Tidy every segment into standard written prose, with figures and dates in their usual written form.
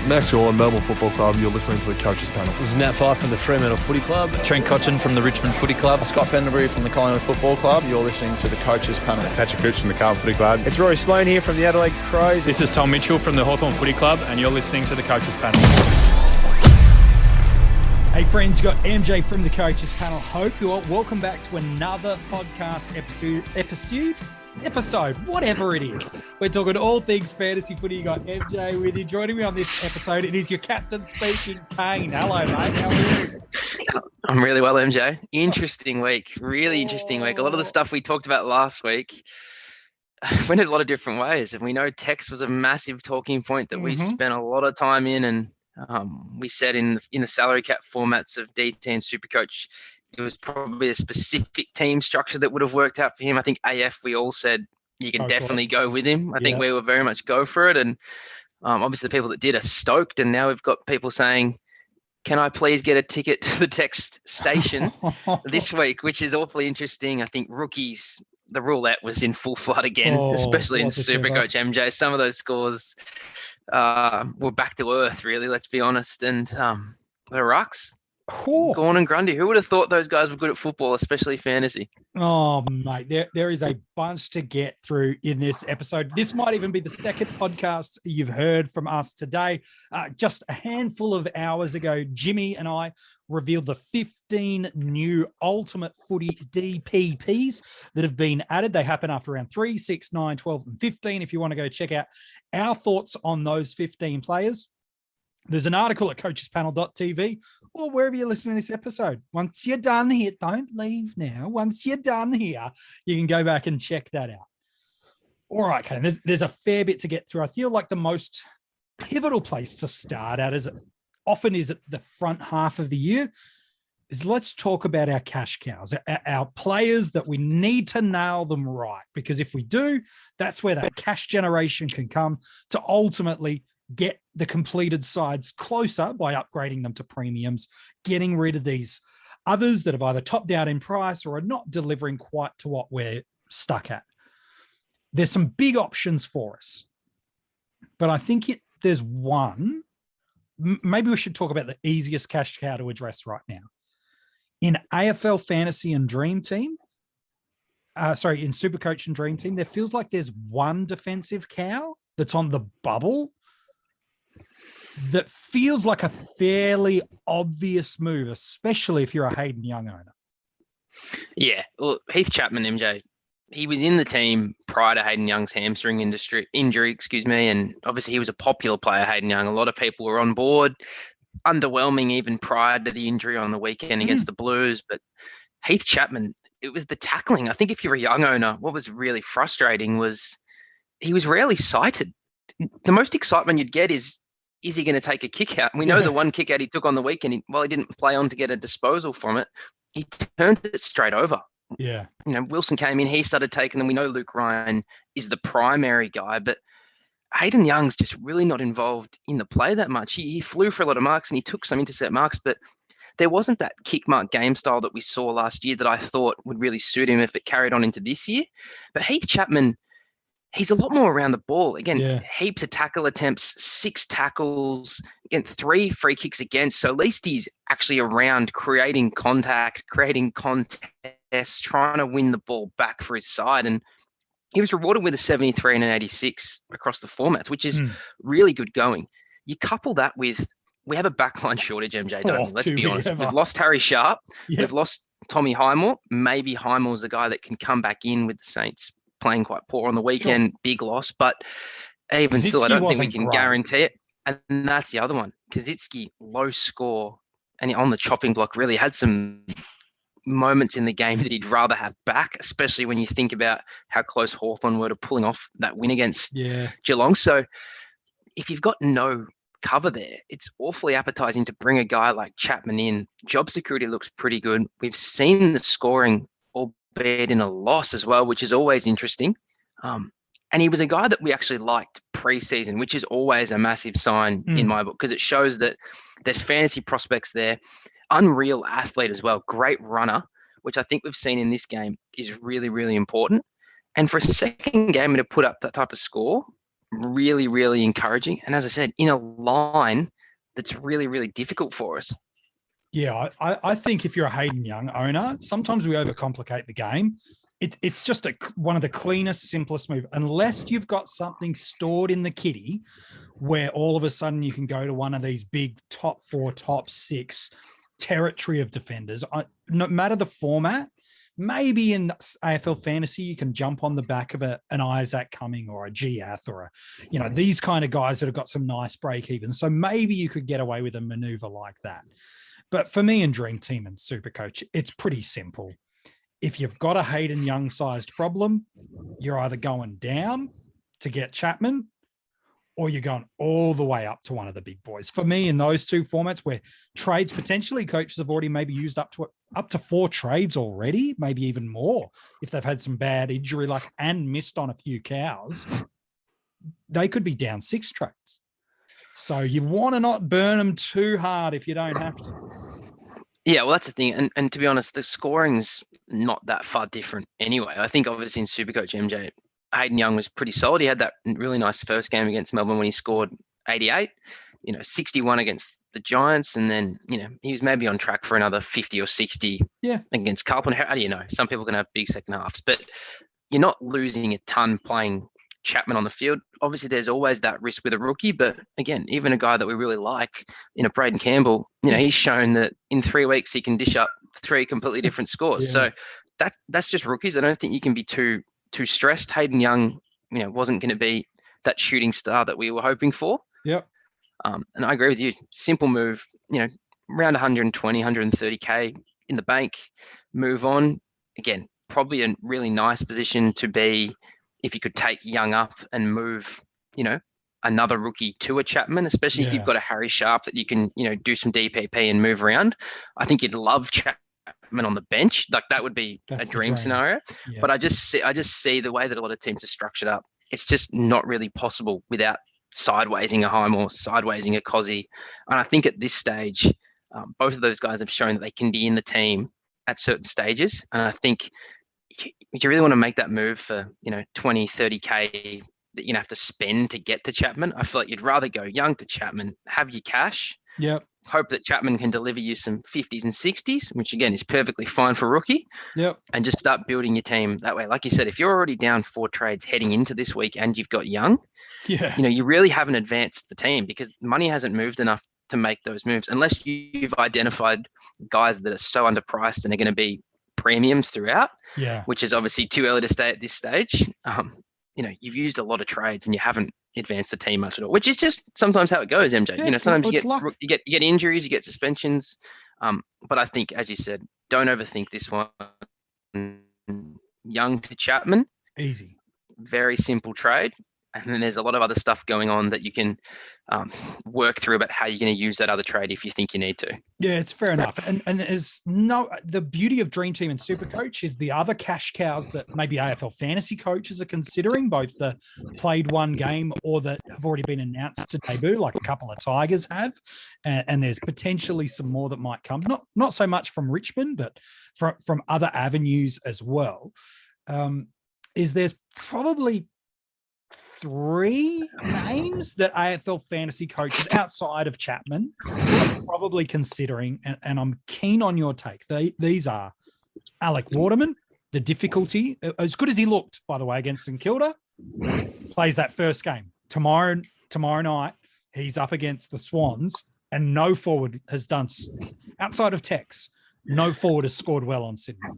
Max Gorlin, Melbourne Football Club. You're listening to the Coaches Panel. This is Nat Fyfe from the Fremantle Footy Club. Trent Cotchin from the Richmond Footy Club. Scott Pendlebury from the Collingwood Football Club. You're listening to the Coaches Panel. Patrick Cooch from the Carlton Footy Club. It's Rory Sloane here from the Adelaide Crows. This is Tom Mitchell from the Hawthorn Footy Club, and you're listening to the Coaches Panel. Hey friends, you got MJ from the Coaches Panel. Hope you all welcome back to another podcast episode, whatever it is. We're talking all things fantasy footy. You got MJ with you. Joining me on this episode, it is your captain speaking, Kane. Hello, mate. How are you? I'm really well, MJ. Interesting week. Really interesting week. A lot of the stuff we talked about last week went in a lot of different ways. And we know text was a massive talking point that we spent a lot of time in. And we said in the salary cap formats of DT and SuperCoach, it was probably a specific team structure that would have worked out for him. I think AF, we all said you can definitely go with him. I think we were very much go for it. And obviously the people that did are stoked. And now we've got people saying, can I please get a ticket to the text station this week, which is awfully interesting. I think rookies, the roulette was in full flood again, especially in SuperCoach MJ. Some of those scores were back to earth, really, let's be honest. And the rucks, Gawn and Grundy, who would have thought those guys were good at football, especially fantasy? Oh, mate, there is a bunch to get through in this episode. This might even be the second podcast you've heard from us today. Just a handful of hours ago, Jimmy and I revealed the 15 new Ultimate Footy DPPs that have been added. They happen after round 3, 6, 9, 12, and 15. If you want to go check out our thoughts on those 15 players, there's an article at coachespanel.tv or wherever you're listening to this episode. Once you're done here, don't leave now. Once you're done here, you can go back and check that out. All right, Kane, there's a fair bit to get through. I feel like the most pivotal place to start at, as often is at the front half of the year, is let's talk about our cash cows, our players that we need to nail them right. Because if we do, that's where that cash generation can come to ultimately get the completed sides closer by upgrading them to premiums, getting rid of these others that have either topped out in price or are not delivering quite to what we're stuck at. There's some big options for us, but I think there's one. Maybe we should talk about the easiest cash cow to address right now. In AFL Fantasy and DreamTeam, in SuperCoach and DreamTeam, there feels like there's one defensive cow that's on the bubble that feels like a fairly obvious move, especially if you're a Hayden Young owner. Yeah, well, Heath Chapman, MJ, he was in the team prior to Hayden Young's hamstring injury, and obviously he was a popular player, Hayden Young. A lot of people were on board, underwhelming even prior to the injury on the weekend against the Blues. But Heath Chapman, it was the tackling. I think if you're a young owner, what was really frustrating was he was rarely cited. The most excitement you'd get is he going to take a kick out? We know the one kick out he took on the weekend, he didn't play on to get a disposal from it, he turned it straight over. Yeah. Wilson came in, he started taking them. We know Luke Ryan is the primary guy, but Hayden Young's just really not involved in the play that much. He flew for a lot of marks and he took some intercept marks, but there wasn't that kick mark game style that we saw last year that I thought would really suit him if it carried on into this year. But Heath Chapman, he's a lot more around the ball. Again, heaps of tackle attempts, 6 tackles, again, 3 free kicks against. So at least he's actually around creating contact, creating contests, trying to win the ball back for his side. And he was rewarded with a 73 and an 86 across the formats, which is really good going. You couple that with, we have a backline shortage, MJ, don't we? Let's be honest. We've lost Harry Sharp. We've lost Tommy Highmore. Maybe Highmore's the guy that can come back in with the Saints playing quite poor on the weekend, big loss, but even still, I don't think we can guarantee it. And that's the other one. Kaczynski, low score, and on the chopping block, really had some moments in the game that he'd rather have back, especially when you think about how close Hawthorn were to pulling off that win against Geelong. So if you've got no cover there, it's awfully appetizing to bring a guy like Chapman in. Job security looks pretty good. We've seen the scoring, albeit in a loss as well, which is always interesting. And he was a guy that we actually liked pre-season, which is always a massive sign in my book, because it shows that there's fantasy prospects there. Unreal athlete as well. Great runner, which I think we've seen in this game is really, really important. And for a second game to put up that type of score, really, really encouraging. And as I said, in a line that's really, really difficult for us. Yeah, I think if you're a Hayden Young owner, sometimes we overcomplicate the game. It's just one of the cleanest, simplest move. Unless you've got something stored in the kitty where all of a sudden you can go to one of these big top 4, top 6 territory of defenders. No matter the format, maybe in AFL fantasy, you can jump on the back of an Isaac Cumming or a Giath or these kind of guys that have got some nice break even. So maybe you could get away with a maneuver like that. But for me in Dream Team and SuperCoach, it's pretty simple. If you've got a Hayden Young sized problem, you're either going down to get Chapman or you're going all the way up to one of the big boys. For me, in those two formats where trades potentially coaches have already maybe used up to 4 trades already, maybe even more if they've had some bad injury luck and missed on a few cows, they could be down 6 trades. So you want to not burn them too hard if you don't have to. Yeah, well, that's the thing. And to be honest, the scoring's not that far different anyway. I think obviously in SuperCoach MJ, Hayden Young was pretty solid. He had that really nice first game against Melbourne when he scored 88, 61 against the Giants. And then, he was maybe on track for another 50 or 60 against Carlton. How do you know? Some people can have big second halves, but you're not losing a ton playing Chapman on the field. Obviously, there's always that risk with a rookie, but again, even a guy that we really like, Braden Campbell, he's shown that in 3 weeks he can dish up 3 completely different scores. So that's just rookies. I don't think you can be too stressed. Hayden Young, wasn't going to be that shooting star that we were hoping for. Yep. And I agree with you. Simple move. Around 120, 130k in the bank. Move on. Again, probably a really nice position to be if you could take Young up and move, another rookie to a Chapman, especially if you've got a Harry Sharp that you can, do some DPP and move around. I think you'd love Chapman on the bench. Like that would be a dream scenario. Yeah. But I just see the way that a lot of teams are structured up. It's just not really possible without sidewaysing a Highmore, sidewaysing a Cozzy. And I think at this stage, both of those guys have shown that they can be in the team at certain stages. And I think if you really want to make that move for 20, 30k that you have to spend to get to Chapman, I feel like you'd rather go Young to Chapman, have your cash, hope that Chapman can deliver you some 50s and 60s, which again is perfectly fine for a rookie, and just start building your team that way. Like you said, if you're already down 4 trades heading into this week and you've got Young, you really haven't advanced the team because money hasn't moved enough to make those moves unless you've identified guys that are so underpriced and are going to be premiums throughout, which is obviously too early to stay at this stage. You've used a lot of trades and you haven't advanced the team much at all, which is just sometimes how it goes, MJ. Sometimes you get injuries, you get suspensions. But I think, as you said, don't overthink this one. Young to Chapman, easy, very simple trade. And then there's a lot of other stuff going on that you can work through about how you're going to use that other trade if you think you need to. Yeah, it's fair enough. And there's the beauty of Dream Team and SuperCoach is the other cash cows that maybe AFL fantasy coaches are considering, both the played one game or that have already been announced to debut, like a couple of Tigers have. And there's potentially some more that might come. Not so much from Richmond, but from other avenues as well. There's probably 3 names that AFL fantasy coaches outside of Chapman are probably considering, and I'm keen on your take. These are Alec Waterman, the difficulty, as good as he looked, by the way, against St Kilda, plays that first game. Tomorrow night, he's up against the Swans, and no forward has done, outside of Tex, no forward has scored well on Sydney.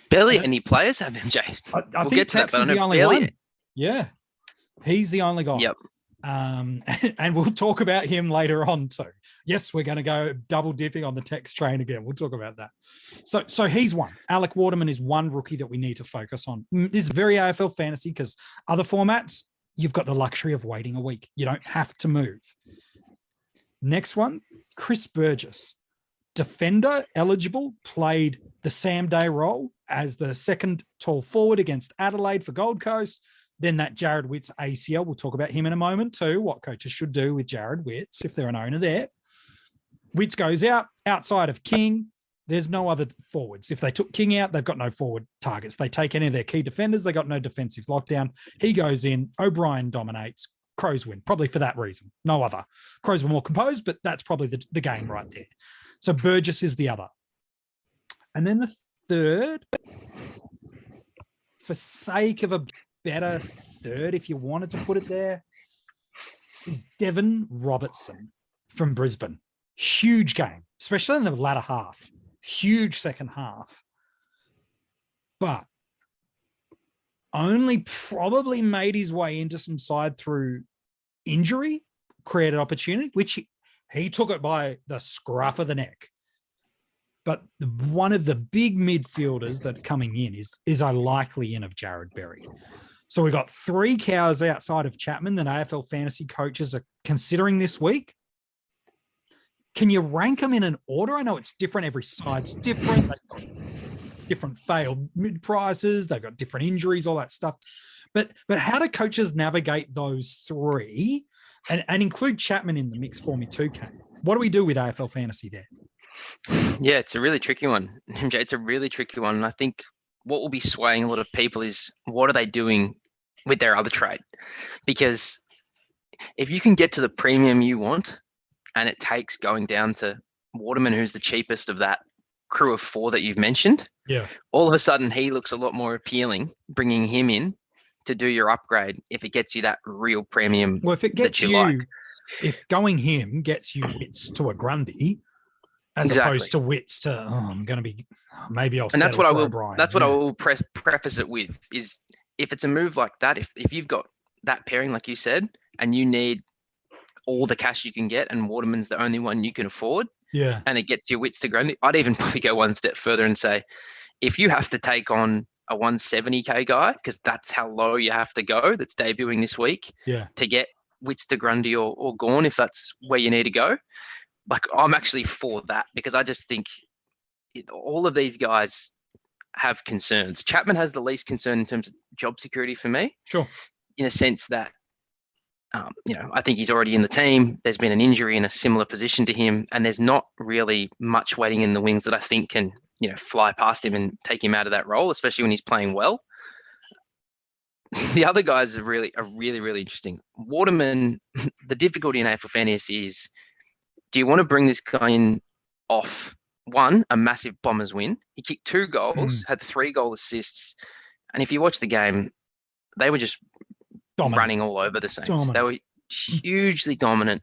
Barely any players have MJ. I think Tex is the only one. Yeah. He's the only guy. Yep. And we'll talk about him later on too. Yes, we're going to go double dipping on the Tex train again. We'll talk about that. So he's one. Alec Waterman is one rookie that we need to focus on. This is very AFL fantasy because other formats, you've got the luxury of waiting a week. You don't have to move. Next one, Chris Burgess. Defender eligible, played the Sam Day role as the second tall forward against Adelaide for Gold Coast. Then that Jared Witts ACL, we'll talk about him in a moment too, what coaches should do with Jared Witts if they're an owner there. Witts goes outside of King, There's no other forwards. If they took King out, they've got no forward targets. They take any of their key defenders, they got no defensive lockdown. He goes in, O'Brien dominates, Crows win, probably for that reason. No other. Crows were more composed, but that's probably the game right there. So Burgess is the other. And then the third, for sake of a better third, if you wanted to put it there, is Devon Robertson from Brisbane. Huge game, especially in the latter half. Huge second half. But only probably made his way into some side through injury, created opportunity, which he took it by the scruff of the neck. But one of the big midfielders that coming in is a likely in of Jared Berry. So we've got 3 cows outside of Chapman that AFL fantasy coaches are considering this week. Can you rank them in an order? I know it's different. Every side's different. They've got different failed mid-prices. They've got different injuries, all that stuff. But how do coaches navigate those 3 and include Chapman in the mix for me too, Kane? What do we do with AFL fantasy there? Yeah, it's a really tricky one, MJ. It's a really tricky one. And I think what will be swaying a lot of people is what are they doing with their other trade? Because if you can get to the premium you want, and it takes going down to Waterman, who's the cheapest of that crew of 4 that you've mentioned, all of a sudden he looks a lot more appealing, bringing him in to do your upgrade if it gets you that real premium. Well, if it gets if going him gets you Wits to a Grundy, as opposed to Wits to, I'm going to be, maybe I'll and that's what I will. O'Brien. That's what I will preface it with is if it's a move like that, if you've got that pairing, like you said, and you need all the cash you can get, and Waterman's the only one you can afford, and it gets your Wits to Grundy, I'd even probably go one step further and say, if you have to take on a 170k guy, because that's how low you have to go, that's debuting this week, to get Wits to Grundy or Gawn, if that's where you need to go, like I'm actually for that, because I just think all of these guys have concerns. Chapman has the least concern in terms of job security for me. Sure. In a sense that, I think he's already in the team. There's been an injury in a similar position to him, and there's not really much waiting in the wings that I think can, fly past him and take him out of that role, especially when he's playing well. The other guys are really, really interesting. Waterman, the difficulty in AFL fantasy is, do you want to bring this guy in off, one, a massive Bombers win? He kicked 2 goals, had 3 goal assists, and if you watch the game, they were just running all over the Saints. They were hugely dominant,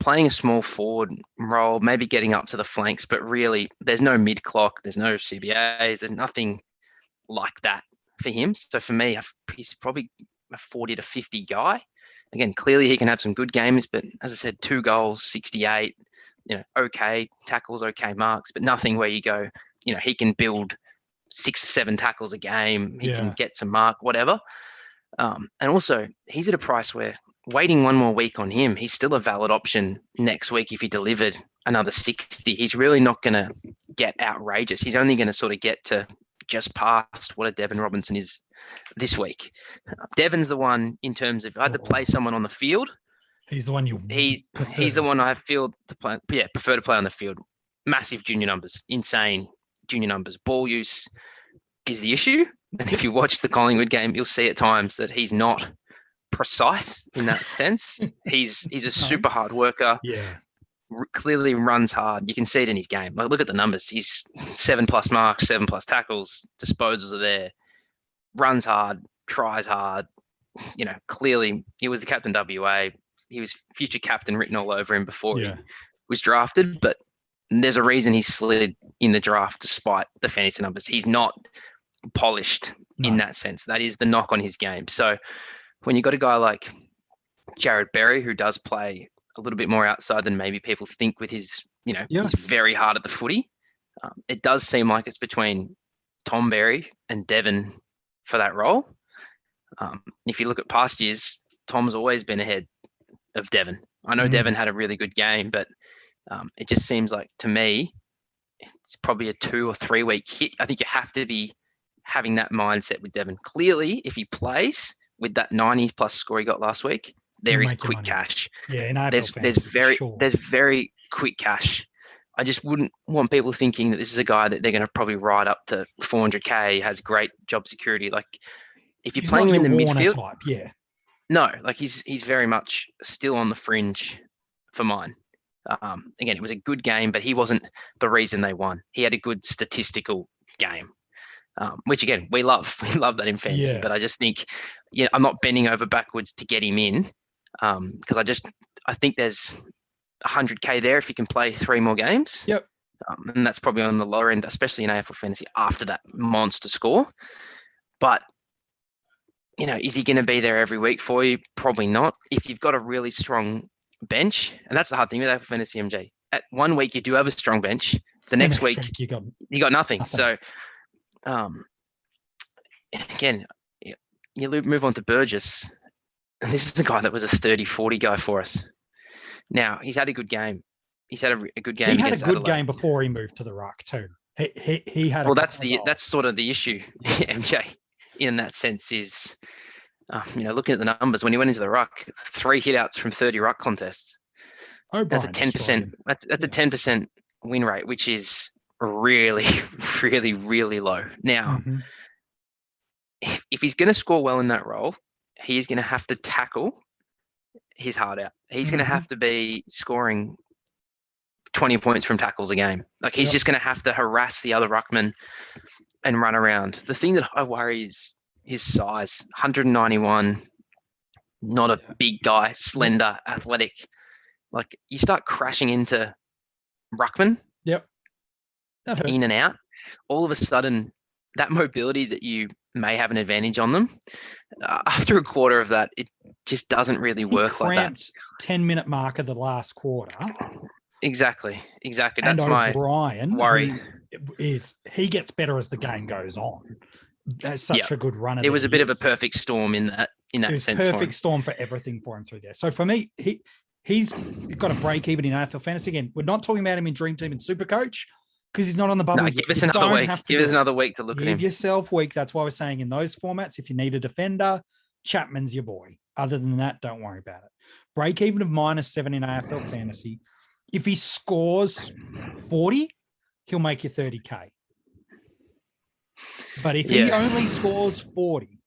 playing a small forward role, maybe getting up to the flanks, but really there's no mid-clock, there's no CBAs, there's nothing like that for him. So for me, he's probably a 40 to 50 guy. Again, clearly he can have some good games, but as I said, 2 goals, 68, okay tackles, okay marks, but nothing where you go, he can build 6 or 7 tackles a game, he can get some mark, whatever. And also, he's at a price where waiting one more week on him, he's still a valid option next week if he delivered another 60. He's really not going to get outrageous. He's only going to sort of get to just past what a Devon Robinson is this week. Devon's the one in terms of if I had to play someone on the field. He's the one he's the one I feel to play. Yeah, prefer to play on the field. Massive junior numbers, insane junior numbers. Ball use is the issue. And if you watch the Collingwood game, you'll see at times that he's not precise in that sense. He's a super hard worker. Clearly runs hard. You can see it in his game. Like, look at the numbers. He's 7+ marks, 7+ tackles, disposals are there, runs hard, tries hard. Clearly he was the captain WA. He was future captain written all over him before he was drafted, but there's a reason he slid in the draft despite the fantasy numbers. He's not polished in that sense. That is the knock on his game. So when you got a guy like Jared Berry, who does play a little bit more outside than maybe people think with his, he's very hard at the footy. It does seem like it's between Tom Berry and Devon for that role. If you look at past years, Tom's always been ahead of Devon. I know Devon had a really good game, but it just seems like, to me, it's probably a 2 or 3 week hit. I think you have to be having that mindset with Devon. Clearly, if he plays with that 90+ score he got last week, there is quick cash. Yeah, in there's very quick cash. I just wouldn't want people thinking that this is a guy that they're going to probably ride up to 400k, has great job security. Like if you're He's playing not him in the your Warner midfield, type, yeah. no, like he's very much still on the fringe for mine. Again, it was a good game, but he wasn't the reason they won. He had a good statistical game, which again we love. We love that in fantasy. Yeah. But I just think, I'm not bending over backwards to get him in, because I think there's 100k there if you can play 3 more games. Yep. And that's probably on the lower end, especially in AFL fantasy after that monster score. But is he going to be there every week for you? Probably not. If you've got a really strong bench, and that's the hard thing with AFL Fantasy MJ. At 1 week you do have a strong bench. The next week you got nothing. So, again, you move on to Burgess, and this is a guy that was a 30-40 guy for us. Now he's had a good game. He's had a good game. He had a good Adelaide. game before he moved to the ruck too. He had. Well, that's sort of the issue. MJ, in that sense, is looking at the numbers when he went into the ruck, 3 hitouts from 30 ruck contests. That's a 10%. That's a 10% win rate, which is really, really, really low. Now, if he's going to score well in that role, he's going to have to tackle his heart out. He's going to have to be scoring 20 points from tackles a game. Like he's just going to have to harass the other ruckman and run around. The thing that I worry is his size, 191, not a big guy, slender, athletic. Like you start crashing into ruckman in and out, all of a sudden that mobility that you may have an advantage on them, after a quarter of that, it just doesn't really work like that. 10-minute mark of the last quarter. Exactly. That's and my O'Brien worry. He gets better as the game goes on. That's such a good runner. It was a bit of a perfect storm in that sense. Perfect storm for everything for him through there. So for me, he's got a break even in AFL fantasy. Again, we're not talking about him in DreamTeam and SuperCoach because he's not on the bubble. No, give us another week. Give us another week to look at him. Give yourself a week. That's why we're saying in those formats, if you need a defender, Chapman's your boy. Other than that, don't worry about it. Break even of -7 in AFL fantasy. If he scores 40, he'll make you 30K. But if he only scores 40,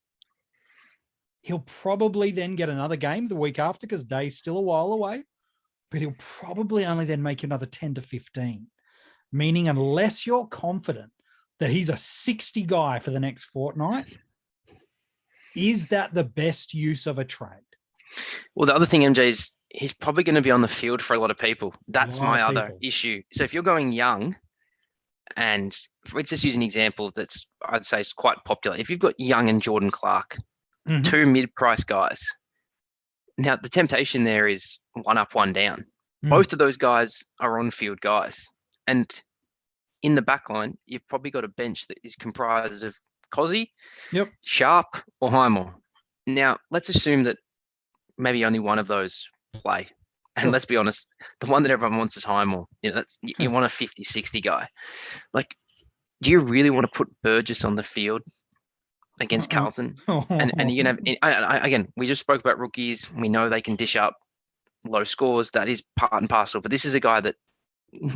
he'll probably then get another game the week after because day's still a while away. But he'll probably only then make you another 10 to 15. Meaning unless you're confident that he's a 60 guy for the next fortnight, is that the best use of a trade? Well, the other thing, MJ, is he's probably going to be on the field for a lot of people. That's my other issue. So if you're going young, and let's just use an example that's, I'd say, is quite popular. If you've got Young and Jordan Clark, 2 mid-price guys, now the temptation there is 1 up, 1 down. Both of those guys are on-field guys. And in the back line, you've probably got a bench that is comprised of Cozzy, Sharp, or Highmore. Now, let's assume that maybe only one of those play. And let's be honest, the one that everyone wants is Highmore. You want a 50-60 guy. Like, do you really want to put Burgess on the field against Carlton? And you're going to have, again, we just spoke about rookies. We know they can dish up low scores. That is part and parcel. But this is a guy that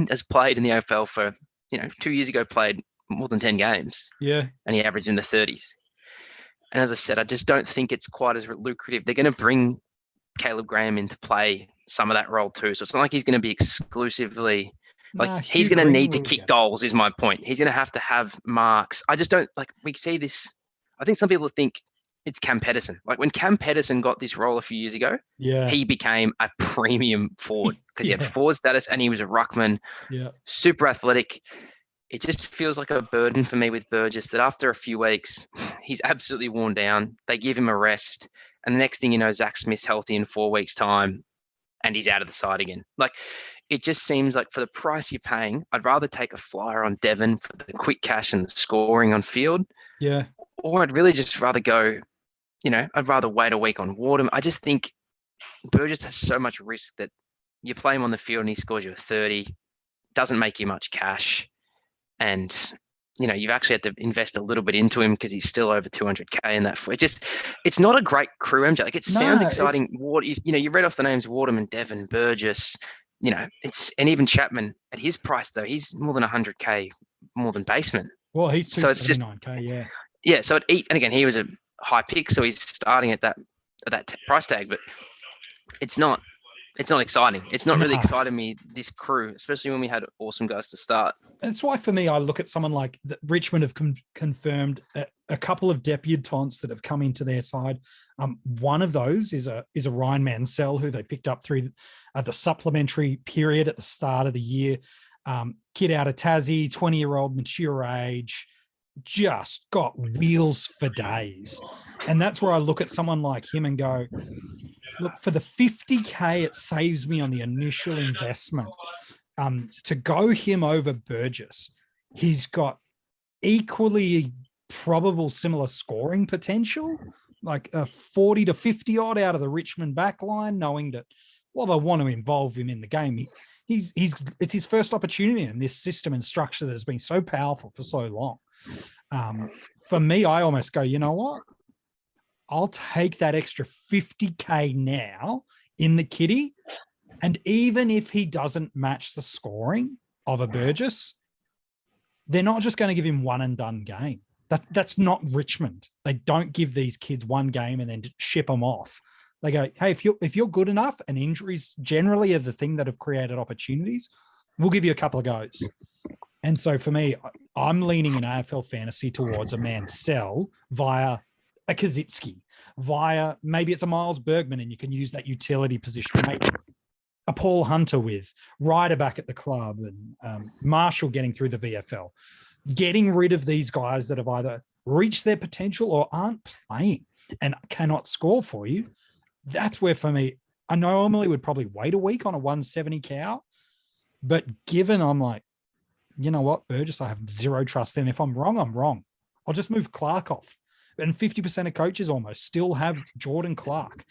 has played in the AFL for, 2 years ago, played more than 10 games. Yeah. And he averaged in the 30s. And as I said, I just don't think it's quite as lucrative. They're going to bring Caleb Graham into play some of that role too. So it's not like he's going to be exclusively he's going to need to kick goals is my point. He's going to have marks. I just don't we see this. I think some people think it's Cam Pedersen. Like when Cam Pedersen got this role a few years ago, he became a premium forward because he had forward status and he was a ruckman, super athletic. It just feels like a burden for me with Burgess that after a few weeks, he's absolutely worn down. They give him a rest. And the next thing you know, Zach Smith's healthy in 4 weeks' time and he's out of the side again. Like, it just seems like for the price you're paying, I'd rather take a flyer on Devon for the quick cash and the scoring on field. Yeah. Or I'd really just rather go, I'd rather wait a week on Wardham. I just think Burgess has so much risk that you play him on the field and he scores you a 30, doesn't make you much cash. And, you've actually had to invest a little bit into him because he's still over 200K in that. It's not a great crew, MJ. Like, it sounds exciting. You read off the names Wardham and Devon, Burgess, and even Chapman at his price though, he's more than 100K more than Baseman. Well, he's So it's just 279K, yeah. Yeah, so and again, he was a high pick, so he's starting at that price tag, but it's not exciting. It's not really No. exciting me, this crew, especially when we had awesome guys to start. That's why for me, I look at someone like Richmond have confirmed a couple of debutants that have come into their side. One of those is a Ryan Mansell, who they picked up through the supplementary period at the start of the year. Kid out of Tassie, 20-year-old, mature age, just got wheels for days. And that's where I look at someone like him and go, look, for the 50K, it saves me on the initial investment. To go him over Burgess, he's got equally probable similar scoring potential, like a 40 to 50 odd out of the Richmond backline, knowing that, well, they want to involve him in the game. It's his first opportunity in this system and structure that has been so powerful for so long. For me, I almost go, you know what? I'll take that extra 50K now in the kitty. And even if he doesn't match the scoring of a Burgess, they're not just going to give him one and done game. That's not Richmond. They don't give these kids one game and then ship them off. They go, hey, if you're good enough, and injuries generally are the thing that have created opportunities, we'll give you a couple of goes. And so for me, I'm leaning in AFL fantasy towards a Mansell via a Kazitsky, via maybe it's a Miles Bergman, and you can use that utility position. Maybe a Paul Hunter with Ryder back at the club, and Marshall getting through the VFL, getting rid of these guys that have either reached their potential or aren't playing and cannot score for you. That's where, for me, I normally would probably wait a week on a 170 cow, but given I'm like, you know what, Burgess, I have zero trust in. If I'm wrong, I'm wrong. I'll just move Clark off. And 50% of coaches almost still have Jordan Clark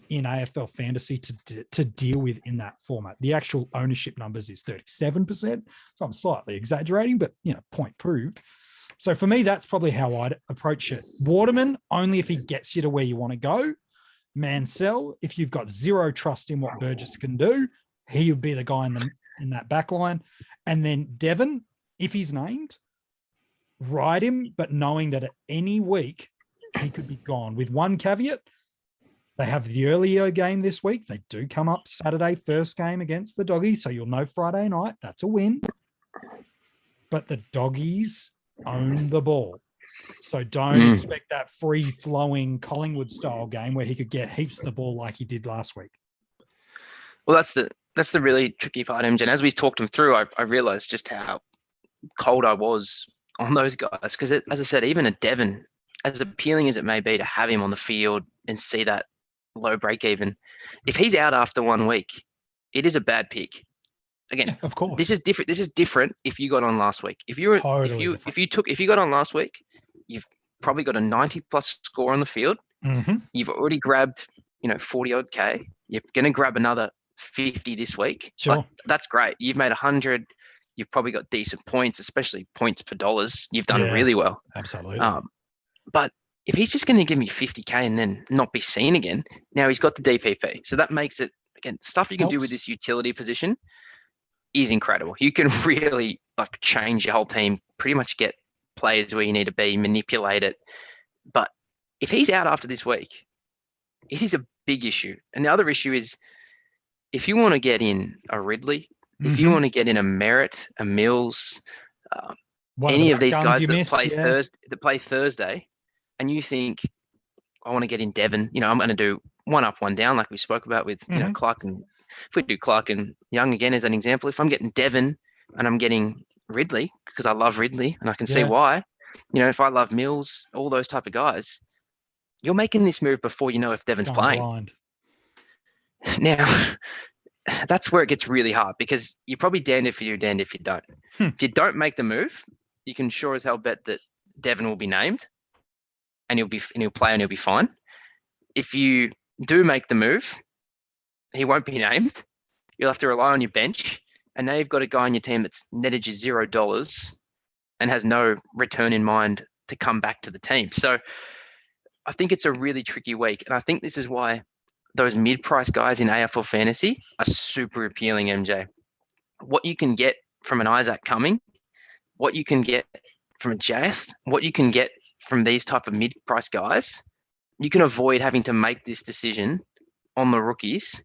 in AFL fantasy to deal with in that format. The actual ownership numbers is 37%. So I'm slightly exaggerating, but, point proved. So for me, that's probably how I'd approach it. Waterman, only if he gets you to where you want to go. Mansell, if you've got zero trust in what Burgess can do, he would be the guy in that back line. And then Devon, if he's named, ride him, but knowing that at any week he could be gone. With one caveat, they have the earlier game this week. They do come up Saturday, first game against the Doggies, so you'll know Friday night. That's a win. But the Doggies own the ball. So don't expect that free-flowing Collingwood-style game where he could get heaps of the ball like he did last week. Well, that's the really tricky part, MJ. And as we talked him through, I realized just how cold I was on those guys. Because, as I said, even a Devon, as appealing as it may be to have him on the field and see that low break even, if he's out after 1 week, it is a bad pick. Again, Yeah, of course. This is different. This is different if you got on last week. If you got on last week, you've probably got a 90+ score on the field. Mm-hmm. You've already grabbed, 40 odd K. You're going to grab another 50 this week. Sure. Like, that's great. You've made 100. You've probably got decent points, especially points per dollars. You've done really well. Absolutely. But if he's just going to give me 50K and then not be seen again, now he's got the DPP. So that makes it, again, stuff you can do with this utility position is incredible. You can really change your whole team, pretty much get players where you need to be, manipulate it. But if he's out after this week, it is a big issue. And the other issue is if you want to get in a Ridley, if you want to get in a Merritt, a Mills, any of these guys that play Thursday, and you think, I want to get in Devon, I'm going to do one up, one down, like we spoke about with Clark. And if we do Clark and Young again as an example, if I'm getting Devon and I'm getting Ridley, because I love Ridley and I can see why, if I love Mills, all those type of guys, you're making this move before you know if Devon's playing. Blind. Now, that's where it gets really hard, because you're probably damned if you do, damned if you don't. If you don't make the move, you can sure as hell bet that Devon will be named and he'll play and he'll be fine. If you do make the move, he won't be named. You'll have to rely on your bench. And now you've got a guy on your team that's netted you $0 and has no return in mind to come back to the team. So I think it's a really tricky week. And I think this is why those mid-price guys in AFL fantasy are super appealing, MJ. What you can get from an Isaac Cumming, what you can get from a Jath, what you can get from these type of mid-price guys, you can avoid having to make this decision on the rookies,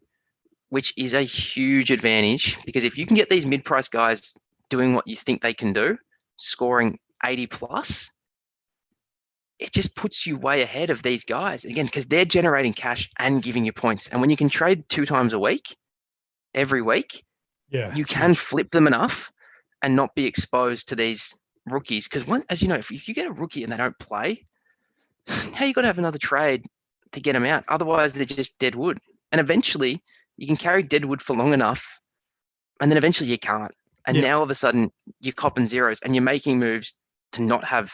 which is a huge advantage, because if you can get these mid-price guys doing what you think they can do, scoring 80 plus, it just puts you way ahead of these guys again, because they're generating cash and giving you points. And when you can trade 2 times a week, every week, you can flip them enough and not be exposed to these rookies. Because as you know, if you get a rookie and they don't play, how you got to have another trade to get them out? Otherwise, they're just dead wood. And eventually, you can carry dead wood for long enough, and then eventually you can't. And now all of a sudden, you're copping zeros and you're making moves to not have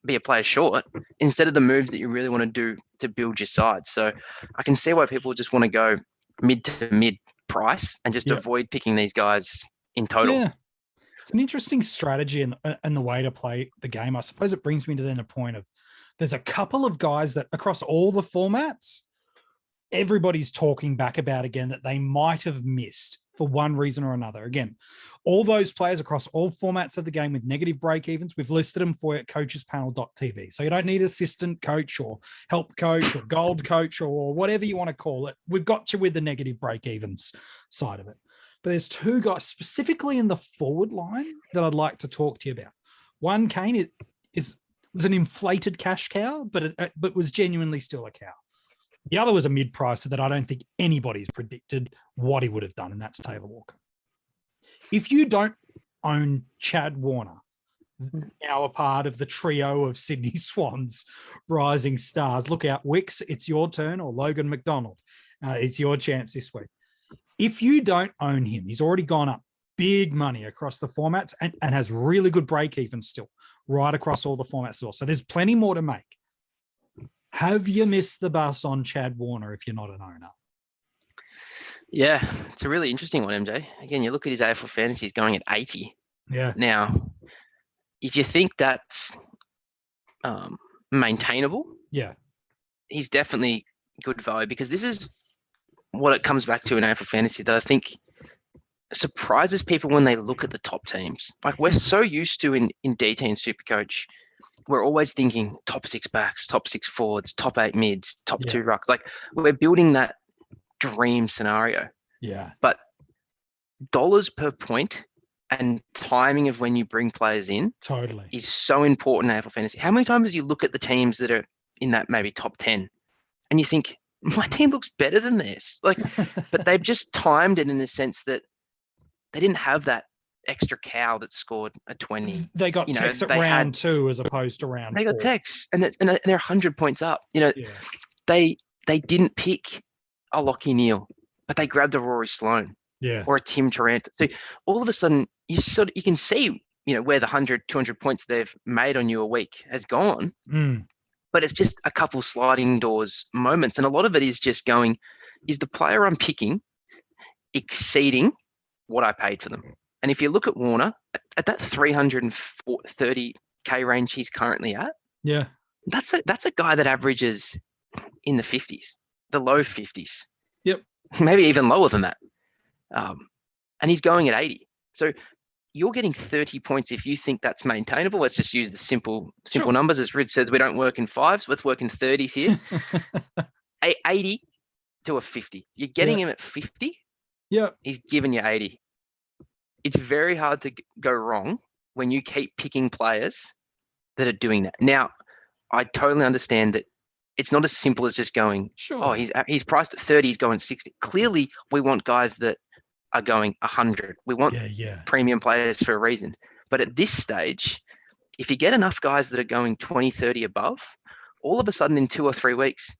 be a player short instead of the moves that you really want to do to build your side. So I can see why people just want to go mid to mid price and just avoid picking these guys in total. Yeah. It's an interesting strategy and the way to play the game. I suppose it brings me to then a point of there's a couple of guys that across all the formats, everybody's talking back about again that they might have missed for one reason or another. Again, all those players across all formats of the game with negative break evens, we've listed them for you at coachespanel.tv. So you don't need assistant coach or help coach or gold coach or whatever you want to call it. We've got you with the negative break evens side of it. But there's 2 guys specifically in the forward line that I'd like to talk to you about. One, Kane, was an inflated cash cow, but was genuinely still a cow. The other was a mid-pricer that I don't think anybody's predicted what he would have done, and that's Taylor Walker. If you don't own Chad Warner, now a part of the trio of Sydney Swans rising stars, look out, Wicks, it's your turn, or Logan McDonald. It's your chance this week. If you don't own him, he's already gone up big money across the formats and has really good break-even still right across all the formats as well. So there's plenty more to make. Have you missed the bus on Chad Warner if you're not an owner? Yeah, it's a really interesting one, MJ. Again, you look at his AFL fantasy, he's going at 80. Yeah. Now, if you think that's maintainable, he's definitely good value, because this is what it comes back to in AFL fantasy that I think surprises people when they look at the top teams. Like, we're so used to in DT and SuperCoach, we're always thinking top 6 backs, top 6 forwards, top 8 mids, top 2 rucks. Like, we're building that dream scenario. Yeah. But dollars per point and timing of when you bring players in is so important in AFL fantasy. How many times do you look at the teams that are in that maybe top 10 and you think, my team looks better than this? Like, but they've just timed it in the sense that they didn't have that extra cow that scored a 20. They got techs at round 2 as opposed to round 4. They got techs, and they're 100 points up. They didn't pick a Lockie Neal, but they grabbed a Rory Sloane or a Tim Tarrant. So all of a sudden, you can see where the 100, 200 points they've made on you a week has gone. But it's just a couple sliding doors moments, and a lot of it is just going, is the player I'm picking exceeding what I paid for them? And if you look at Warner, at that 330K range he's currently at, that's a guy that averages in the 50s, the low 50s. Yep. Maybe even lower than that. And he's going at 80. So you're getting 30 points if you think that's maintainable. Let's just use the simple numbers. As Rid says, we don't work in 5s. Let's work in 30s here. 80 to a 50. You're getting him at 50. Yeah. He's giving you 80. It's very hard to go wrong when you keep picking players that are doing that. Now, I totally understand that it's not as simple as just going, he's priced at 30, he's going 60. Clearly, we want guys that are going 100. We want premium players for a reason. But at this stage, if you get enough guys that are going 20, 30 above, all of a sudden in 2 or 3 weeks,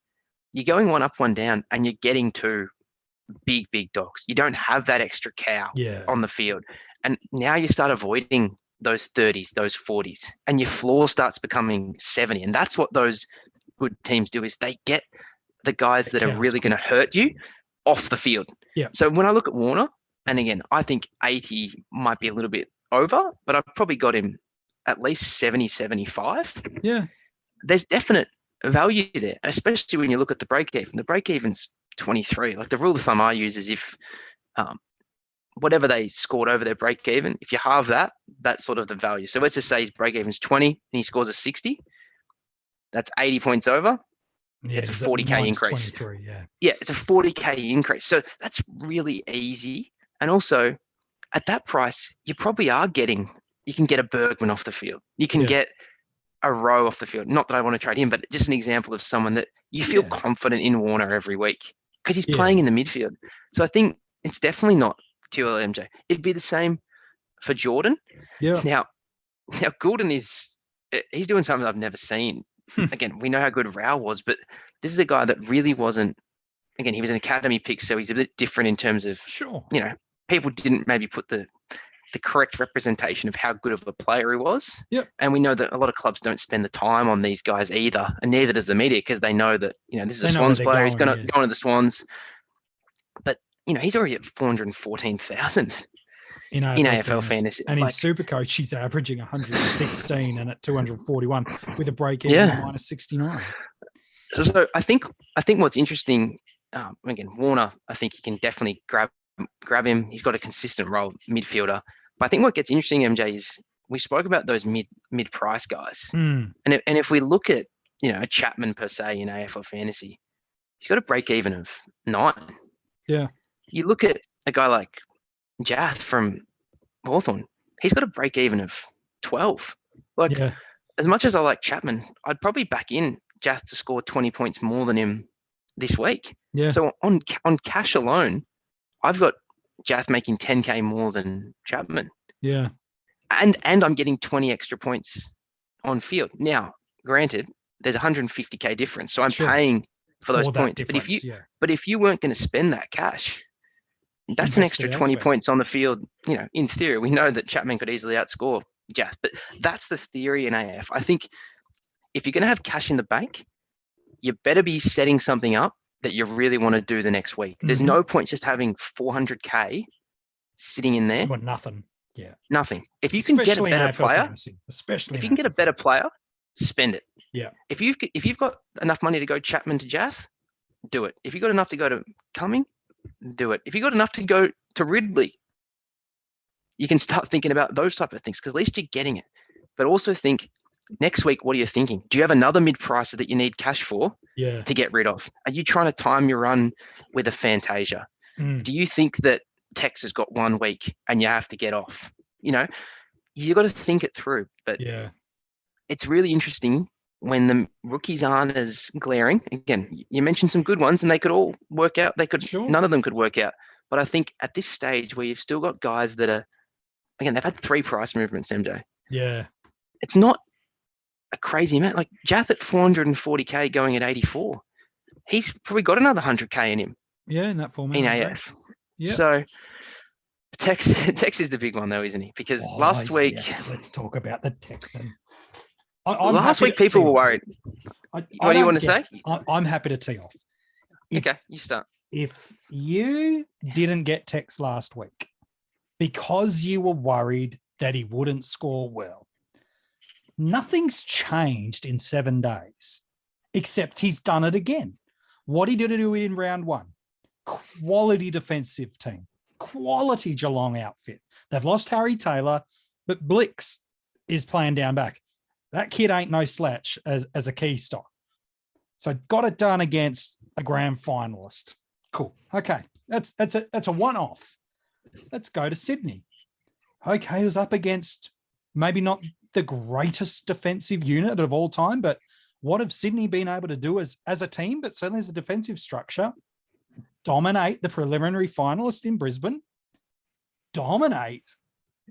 you're going 1 up, 1 down, and you're getting to big dogs. You don't have that extra cow on the field. And now you start avoiding those 30s, those 40s, and your floor starts becoming 70. And that's what those good teams do, is they get the guys that are really going to hurt you off the field. Yeah. So when I look at Warner, and again, I think 80 might be a little bit over, but I've probably got him at least 70, 75. Yeah. There's definite value there, especially when you look at the break even. The break even's 23. Like the rule of thumb I use is if whatever they scored over their break even, if you halve that, that's sort of the value. So let's just say his break even's 20 and he scores a 60. That's 80 points over. Yeah, it's a 40K increase. 23, yeah. Yeah, it's a 40K increase. So that's really easy. And also at that price, you probably are getting, you can get a Bergman off the field. You can get a Rowe off the field. Not that I want to trade him, but just an example of someone that you feel confident in Warner every week because he's playing in the midfield. So I think it's definitely not QL MJ. It'd be the same for Jordan. Yeah. Now Goulden he's doing something I've never seen. Again, we know how good Rao was, but this is a guy that really wasn't. Again, he was an academy pick, so he's a bit different in terms of, people didn't maybe put the correct representation of how good of a player he was. Yep. And we know that a lot of clubs don't spend the time on these guys either, and neither does the media because they know that, this is a Swans player. He's going to go into the Swans. But, he's already at 414,000 in AFL fantasy. And in SuperCoach, he's averaging 116 and at 241 with a break even of minus 69. So I think what's interesting, again, Warner, I think you can definitely grab him. He's got a consistent role, midfielder. But I think what gets interesting, MJ, is we spoke about those mid price guys. And if we look at, a Chapman per se in AFL fantasy, he's got a break even of 9. Yeah. You look at a guy like Jath from Hawthorn, he's got a break even of 12. As much as I like Chapman, I'd probably back in Jath to score 20 points more than him this week. Yeah. So on cash alone, I've got Jath making 10K more than Chapman. Yeah. And I'm getting 20 extra points on field. Now, granted, there's 150K difference. So I'm paying for those points. But if you weren't going to spend that cash, that's an extra 20 points on the field. In theory, we know that Chapman could easily outscore Jath, but that's the theory in AF. I think if you're going to have cash in the bank, you better be setting something up that you really want to do the next week. There's no point just having 400K sitting in there. You want nothing. Yeah. Nothing. If you can get a better player, especially if you can get a better player, spend it. Yeah. If you've got enough money to go Chapman to Jath, do it. If you've got enough to go to Cumming, do it. If you've got enough to go to Ridley, you can start thinking about those type of things because at least you're getting it. But also think, next week, what are you thinking? Do you have another mid-pricer that you need cash for to get rid of? Are you trying to time your run with a Fantasia? Do you think that Tex has got 1 week and you have to get off? You got to think it through. But it's really interesting when the rookies aren't as glaring. Again, you mentioned some good ones and they could all work out. None of them could work out. But I think at this stage where you've still got guys that are, again, they've had 3 price movements, MJ. Yeah. It's not a crazy amount. Like Jath at 440K going at 84. He's probably got another 100K in him. Yeah, in that format. In AF. Yeah. So Tex is the big one though, isn't he? Because last week. Yes, let's talk about the Texan. Last week people were worried. What do you want to say? I'm happy to tee off. Okay, you start. If you didn't get Tex last week because you were worried that he wouldn't score well, nothing's changed in 7 days, except he's done it again. What did he do in round 1? Quality defensive team, quality Geelong outfit. They've lost Harry Taylor, but Blix is playing down back. That kid ain't no slouch as a key stock. So got it done against a grand finalist. Cool. Okay. That's a one-off. Let's go to Sydney. Okay, he was up against maybe not the greatest defensive unit of all time, but what have Sydney been able to do as a team, but certainly as a defensive structure? Dominate the preliminary finalist in Brisbane, dominate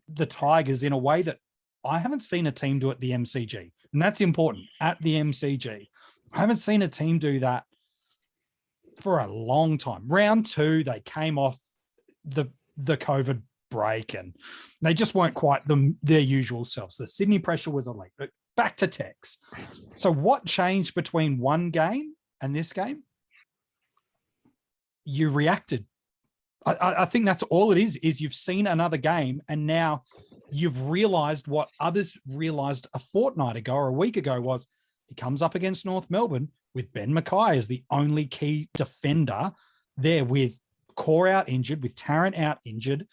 the Tigers in a way that I haven't seen a team do at the MCG. And that's important, at the MCG. I haven't seen a team do that for a long time. Round 2, they came off the COVID break and they just weren't quite their usual selves. The Sydney pressure was elite. But back to Tex. So what changed between one game and this game? You reacted. I think that's all it is you've seen another game and now you've realized what others realized a fortnight ago or a week ago was he comes up against North Melbourne with Ben Mackay as the only key defender there, with Core out injured, with Tarrant out injured,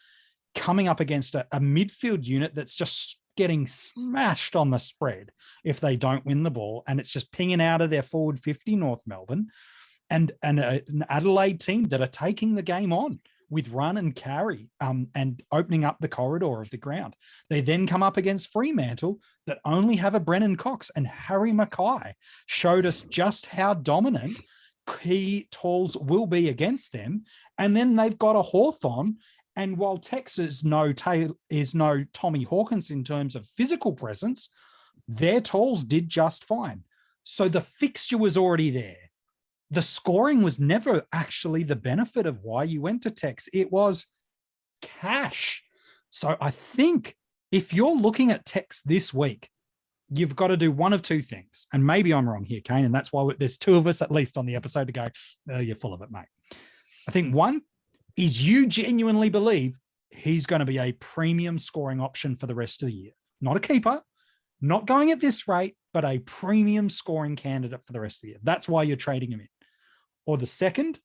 coming up against a midfield unit that's just getting smashed on the spread if they don't win the ball. And it's just pinging out of their forward 50, North Melbourne, and an Adelaide team that are taking the game on with run and carry and opening up the corridor of the ground. They then come up against Fremantle that only have a Brennan Cox, and Harry Mackay showed us just how dominant key talls will be against them. And then they've got a Hawthorn. And while Texas is no Tommy Hawkins in terms of physical presence, their talls did just fine. So the fixture was already there. The scoring was never actually the benefit of why you went to Tex. It was cash. So I think if you're looking at Tex this week, you've got to do one of two things. And maybe I'm wrong here, Kane, and that's why there's two of us at least on the episode to go, you're full of it, mate. I think one is you genuinely believe he's going to be a premium scoring option for the rest of the year. Not a keeper, not going at this rate, but a premium scoring candidate for the rest of the year. That's why you're trading him in. Or the second,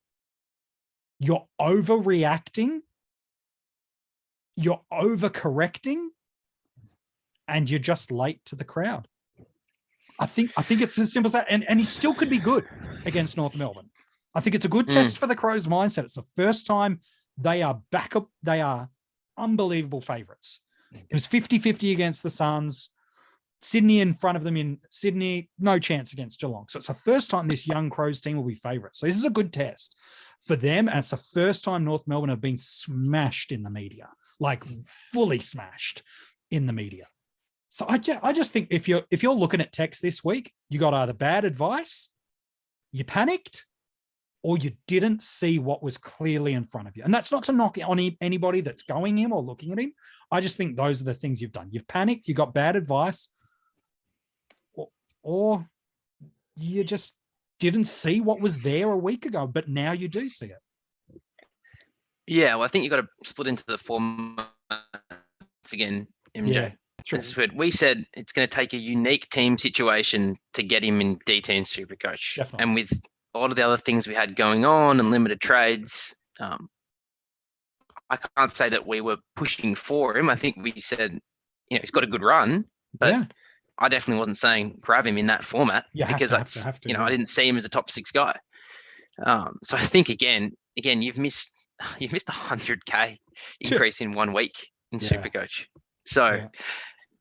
you're overreacting, you're overcorrecting, and you're just late to the crowd. I think it's as simple as that. And he still could be good against North Melbourne. I think it's a good test for the Crows' mindset. It's the first time they are back up. They are unbelievable favourites. It was 50-50 against the Suns. Sydney in front of them in Sydney, no chance against Geelong. So it's the first time this young Crows team will be favourites. So this is a good test for them. And it's the first time North Melbourne have been smashed in the media, like fully smashed in the media. So I just think if you're looking at Tex this week, you got either bad advice, you panicked, or you didn't see what was clearly in front of you. And that's not to knock on anybody that's going him or looking at him. I just think those are the things you've done. You've panicked, you got bad advice, or you just didn't see what was there a week ago, but now you do see it. Yeah, well, I think you've got to split into the formats again, MJ. Yeah, sure. We said it's going to take a unique team situation to get him in DT and SuperCoach. Definitely. And with a lot of the other things we had going on and limited trades, I can't say that we were pushing for him. I think we said, he's got a good run, but yeah. I definitely wasn't saying grab him in that format because I didn't see him as a top 6 guy. So I think again, you've missed 100K increase in 1 week in SuperCoach. So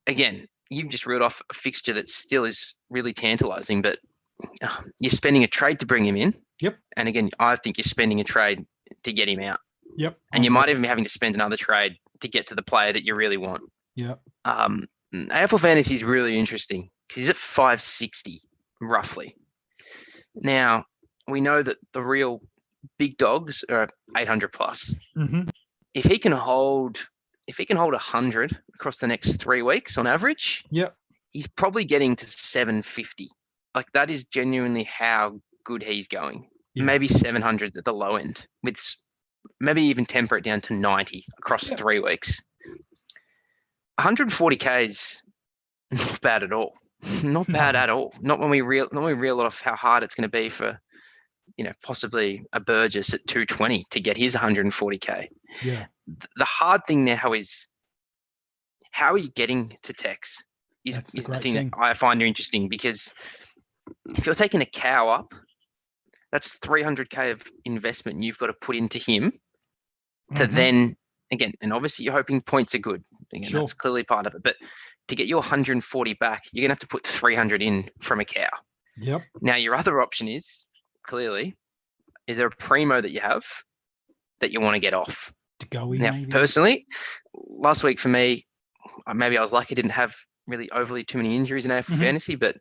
again, you've just reeled off a fixture that still is really tantalizing, but you're spending a trade to bring him in. Yep. And again, I think you're spending a trade to get him out. Yep. And you might even be having to spend another trade to get to the player that you really want. Yep. AFL Fantasy is really interesting because he's at 560 roughly. Now we know that the real big dogs are 800 plus. Mm-hmm. If he can hold 100 across the next 3 weeks on average, he's probably getting to 750. Like that is genuinely how good he's going. Yeah. Maybe 700 at the low end, with maybe even temper it down to 90 across 3 weeks. 140K is not bad at all. Not bad at all. Not when we reel off how hard it's going to be for, possibly a Burgess at 220 to get his 140K. Yeah. The hard thing now is how are you getting to Tex is the thing that I find interesting, because if you're taking a cow up, that's 300K of investment you've got to put into him to then, again, and obviously you're hoping points are good. Again, that's clearly part of it. But to get your 140 back, you're going to have to put 300 in from a cow. Yep. Now, your other option is, clearly, is there a primo that you have that you want to get off? To go in, now, maybe? Personally, last week for me, maybe I was lucky, didn't have really overly too many injuries in AFL Fantasy, but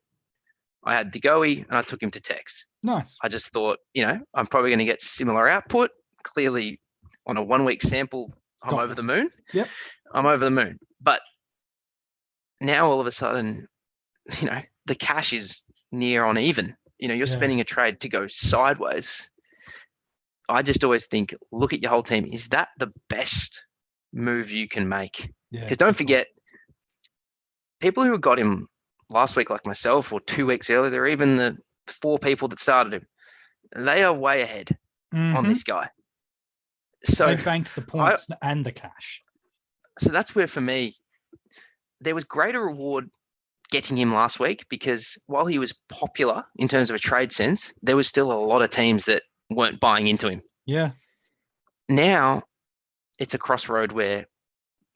I had Degoe and I took him to Tex. Nice. I just thought, I'm probably going to get similar output. Clearly, on a 1 week sample, I'm over the moon. Yep. I'm over the moon. But now all of a sudden, the cash is near on even. You're spending a trade to go sideways. I just always think, look at your whole team. Is that the best move you can make? Because don't forget, people who got him last week like myself or 2 weeks earlier, or even the 4 people that started him, they are way ahead on this guy. So They banked the points and the cash. So that's where, for me, there was greater reward getting him last week, because while he was popular in terms of a trade sense, there was still a lot of teams that weren't buying into him. Yeah. Now it's a crossroad where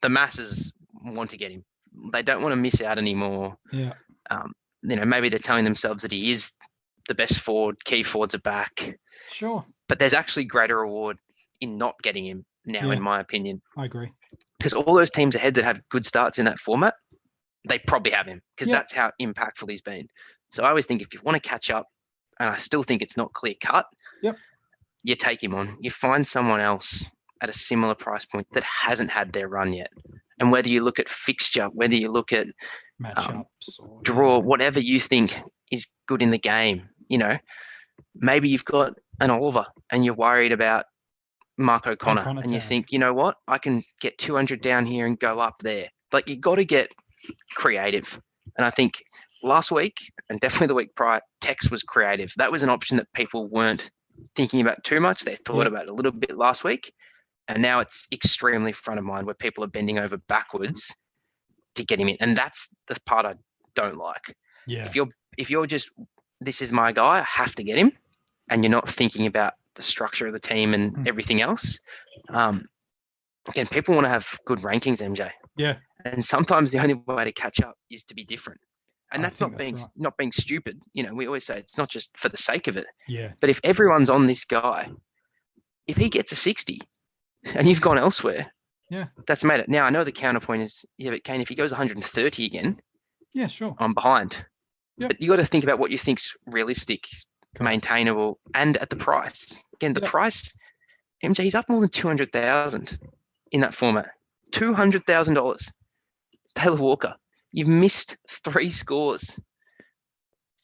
the masses want to get him. They don't want to miss out anymore. Yeah. Maybe they're telling themselves that he is the best forward, key forwards are back. Sure. But there's actually greater reward in not getting him now, in my opinion. I agree. Because all those teams ahead that have good starts in that format, they probably have him, because that's how impactful he's been. So I always think if you want to catch up, and I still think it's not clear cut, you take him on. You find someone else at a similar price point that hasn't had their run yet. And whether you look at fixture, whether you look at matchups, draw, whatever you think is good in the game, maybe you've got an Oliver and you're worried about Mark O'Connor, and you think, you know what, I can get 200 down here and go up there. Like, you got to get creative. And I think last week, and definitely the week prior, Tex was creative. That was an option that people weren't thinking about too much. They thought about it a little bit last week, and now it's extremely front of mind, where people are bending over backwards to get him in. And that's the part I don't like. Yeah. If you're just, this is my guy, I have to get him, and you're not thinking about the structure of the team and everything else. Again, people want to have good rankings, MJ. Yeah. And sometimes the only way to catch up is to be different. And that's not being stupid. We always say it's not just for the sake of it. Yeah. But if everyone's on this guy, if he gets a 60 and you've gone elsewhere, that's made it. Now, I know the counterpoint is, but Kane, if he goes 130 again, sure, I'm behind. Yep. But you got to think about what you think's realistic, maintainable, and at the price. Again, the price, MJ, he's up more than 200,000 in that format. $200,000. Taylor Walker, you've missed 3 scores,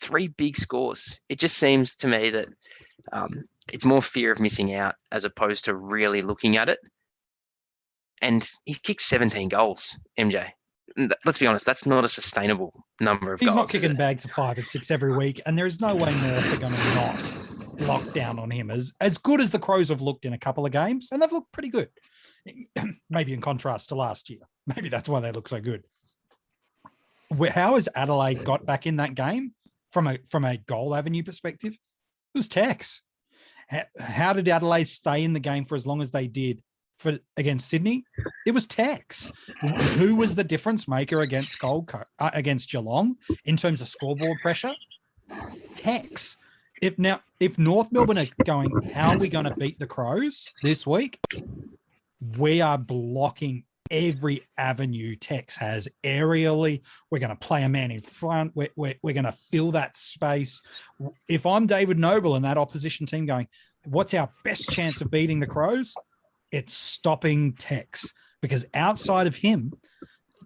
3 big scores. It just seems to me that it's more fear of missing out as opposed to really looking at it. And he's kicked 17 goals, MJ. Let's be honest, that's not a sustainable number of goals. He's not kicking bags of 5 and 6 every week, and there's no way North are going to not lock down on him. As good as the Crows have looked in a couple of games, and they've looked pretty good, maybe in contrast to last year. Maybe that's why they look so good. How has Adelaide got back in that game from a goal avenue perspective? It was Tex. How did Adelaide stay in the game for as long as they did against Sydney? It was Tex. Who was the difference maker against against Geelong in terms of scoreboard pressure? Tex. If North Melbourne are going, how are we going to beat the Crows this week? We are blocking every avenue Tex has aerially. We're going to play a man in front. We're going to fill that space. If I'm David Noble and that opposition team going, what's our best chance of beating the Crows? It's stopping Tex, because outside of him,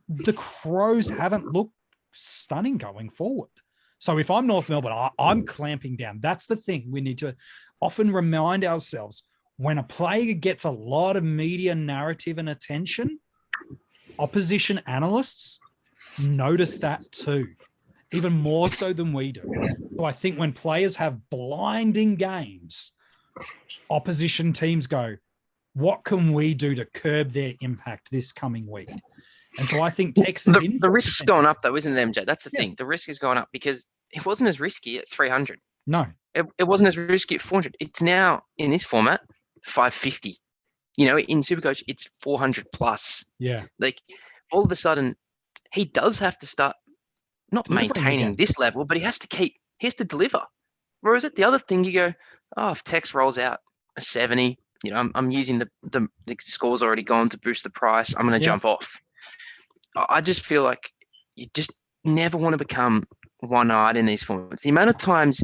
the Crows haven't looked stunning going forward. So if I'm North Melbourne, I'm clamping down. That's the thing. We need to often remind ourselves, when a player gets a lot of media narrative and attention, opposition analysts notice that too, even more so than we do. So I think when players have blinding games, opposition teams go, what can we do to curb their impact this coming week? And so I think Texas... The risk's gone up, though, isn't it, MJ? That's the thing. The risk has gone up because it wasn't as risky at 300. No. It wasn't as risky at 400. It's now, in this format, 550. In SuperCoach, it's 400 plus. Yeah. Like, all of a sudden, he does have to start not maintaining this level, but he has to deliver. Whereas at the other thing, you go, if Tex rolls out a 70, I'm using the score's already gone to boost the price, I'm going to jump off. I just feel like you just never want to become one-eyed in these formats. The amount of times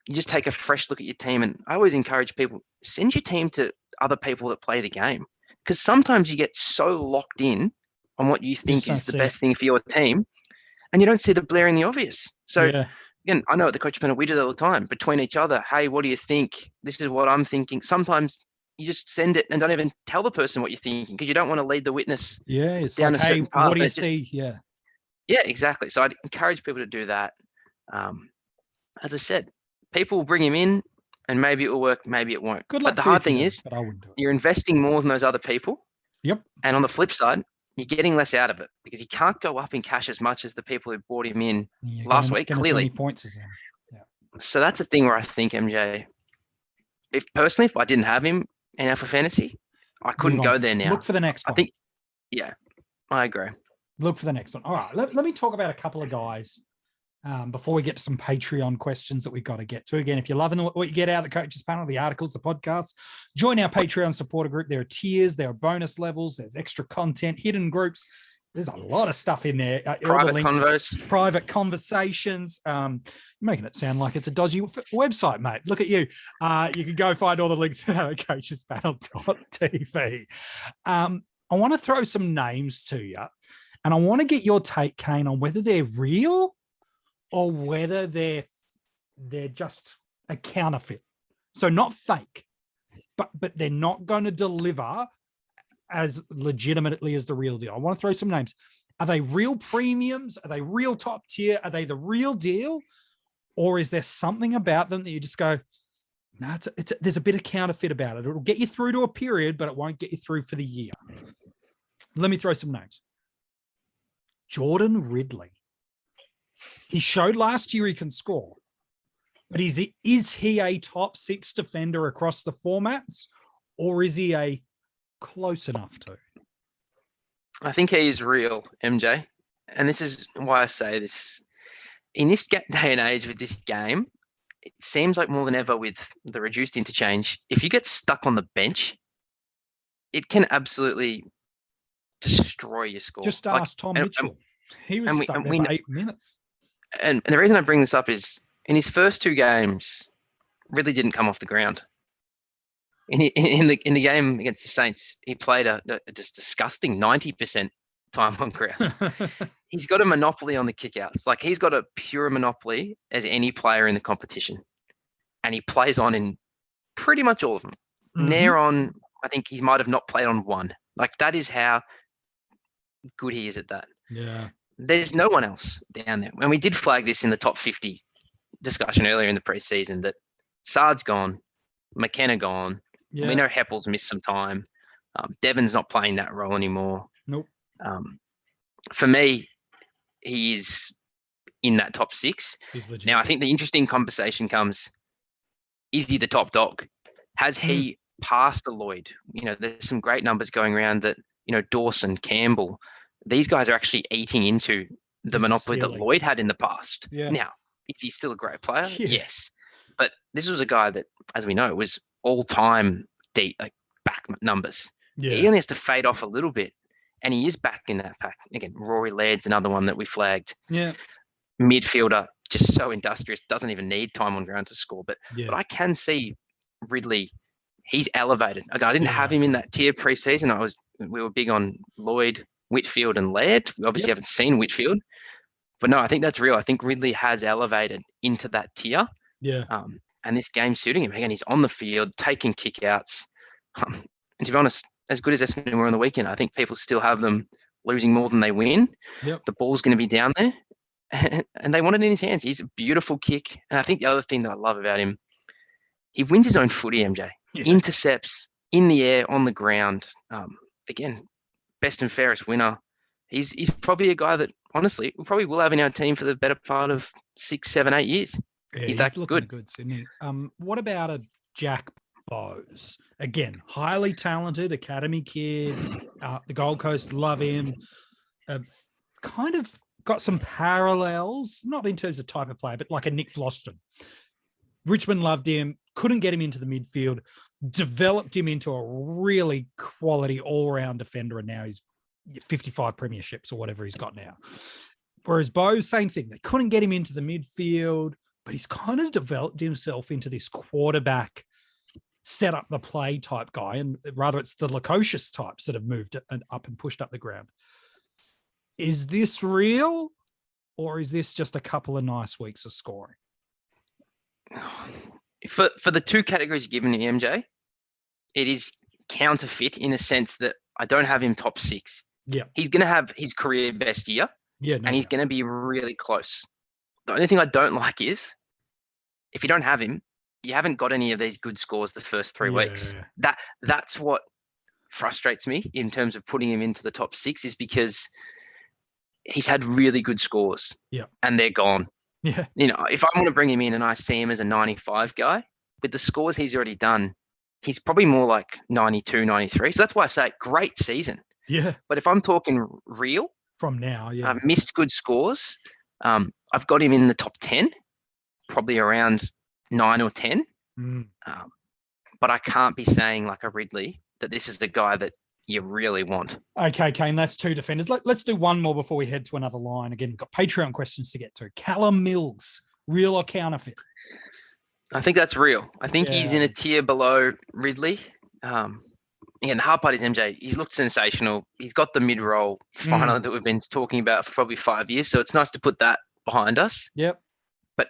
you just take a fresh look at your team, and I always encourage people, send your team to other people that play the game, because sometimes you get so locked in on what you think is the best thing for your team, and you don't see the blaring the obvious. So again, I know at the Coach Panel we do that all the time between each other. Hey, what do you think? This is what I'm thinking. Sometimes you just send it and don't even tell the person what you're thinking, because you don't want to lead the witness it's down like, a certain path. What do you see? Yeah. Yeah, exactly. So I'd encourage people to do that. As I said, people will bring him in and maybe it will work, maybe it won't. Good luck But the to you hard if you thing do, is but I wouldn't do it. you're investing more than those other people. Yep. And on the flip side, you're getting less out of it because he can't go up in cash as much as the people who bought him in You're last not week, gonna throw clearly. any points as him. So that's the thing where I think MJ, if I didn't have him in Alpha Fantasy, I couldn't Move on. go there now. Look for the next I one. think, yeah, I agree. Look for the next one. All right. Let me talk about a couple of guys before we get to some Patreon questions that we've got to get to. Again, if you're loving what you get out of the coaches panel, the articles, the podcasts, join our Patreon supporter group. There are tiers, there are bonus levels, there's extra content, hidden groups. There's a lot of stuff in there. Private conversations. You're making it sound like it's a dodgy website, mate. Look at you. You can go find all the links at coachespanel.tv. I want to throw some names to you, and I want to get your take, Kane, on whether they're real or whether they're just a counterfeit. So not fake, but they're not going to deliver as legitimately as the real deal. I want to throw some names. Are they real premiums? Are they real top tier? Are they the real deal? Or is there something about them that you just go, no, there's a bit of counterfeit about it. It'll get you through to a period, but it won't get you through for the year. Let me throw some names. Jordan Ridley. He showed last year he can score, but is he a top 6 defender across the formats, or is he a close enough to? I think he is real, MJ. And this is why I say this. In this day and age with this game, it seems like more than ever with the reduced interchange, if you get stuck on the bench, it can absolutely destroy your score. Just ask Tom Mitchell. He was stuck there for 8 minutes. And the reason I bring this up is in his first 2 games, Ridley didn't come off the ground. In the game against the Saints, he played a just disgusting 90% time on ground. He's got a monopoly on the kickouts. Like, he's got a pure monopoly as any player in the competition. And he plays on in pretty much all of them. Mhm. Nair on, I think he might have not played on one. Like, that is how good he is at that. Yeah. There's no one else down there. And we did flag this in the top 50 discussion earlier in the preseason that Sard's gone, McKenna gone. Yeah. We know Heppel's missed some time. Devon's not playing that role anymore. Nope. For me, he is in that top 6. He's legit. Now, I think the interesting conversation comes, is he the top dog? Has he passed the Lloyd? You know, there's some great numbers going around that, you know, Dawson, Campbell, these guys are actually eating into the monopoly that Lloyd had in the past. Yeah. Now, is he still a great player? Yeah. Yes. But this was a guy that, as we know, was all-time back numbers. Yeah. He only has to fade off a little bit, and he is back in that pack. Again, Rory Laird's another one that we flagged. Yeah. Midfielder, just so industrious, doesn't even need time on ground to score. But I can see Ridley, he's elevated. I didn't have him in that tier preseason. We were big on Lloyd, Whitfield, and Laird. We obviously haven't seen Whitfield. But no, I think that's real. I think Ridley has elevated into that tier. Yeah. And this game's suiting him. Again, he's on the field, taking kickouts. And to be honest, as good as Essendon were on the weekend, I think people still have them losing more than they win. Yep. The ball's going to be down there. And they want it in his hands. He's a beautiful kick. And I think the other thing that I love about him, he wins his own footy, MJ. Yeah. Intercepts in the air, on the ground. Again, best and fairest winner. He's probably a guy that, honestly, we probably will have in our team for the better part of 6, 7, 8 years. Yeah, he's that looking good. Isn't he? What about a Jack Bowes? Again, highly talented academy kid. The Gold Coast love him. Kind of got some parallels, not in terms of type of player, but like a Nick Vlastuin. Richmond loved him, couldn't get him into the midfield, developed him into a really quality all-round defender, and now he's 55 premierships or whatever he's got now. Whereas Bowes, same thing. They couldn't get him into the midfield, but he's kind of developed himself into this quarterback, set up the play type guy, and rather it's the Lukosius types that have moved up and pushed up the ground. Is this real, or is this just a couple of nice weeks of scoring? For the 2 categories you've given me, MJ, it is counterfeit in a sense that I don't have him top 6. Yeah. He's going to have his career best year. Yeah, no and he's doubt. going to be really close. The only thing I don't like is if you don't have him, you haven't got any of these good scores the first 3 weeks. That's what frustrates me in terms of putting him into the top 6 is because he's had really good scores. Yeah. And they're gone. Yeah. If I want to bring him in and I see him as a 95 guy, with the scores he's already done, he's probably more like 92, 93. So that's why I say great season. Yeah. But if I'm talking real, From now, yeah. missed good scores, I've got him in the top 10, probably around 9 or 10. But I can't be saying like a Ridley that this is the guy that you really want. Okay, Kane, that's 2 defenders. Let's do one more before we head to another line. Again, we've got Patreon questions to get to. Callum Mills, real or counterfeit? I think that's real. I think he's in a tier below Ridley. Again, the hard part is MJ. He's looked sensational. He's got the mid-roll finally that we've been talking about for probably 5 years. So it's nice to put that behind us. Yep. But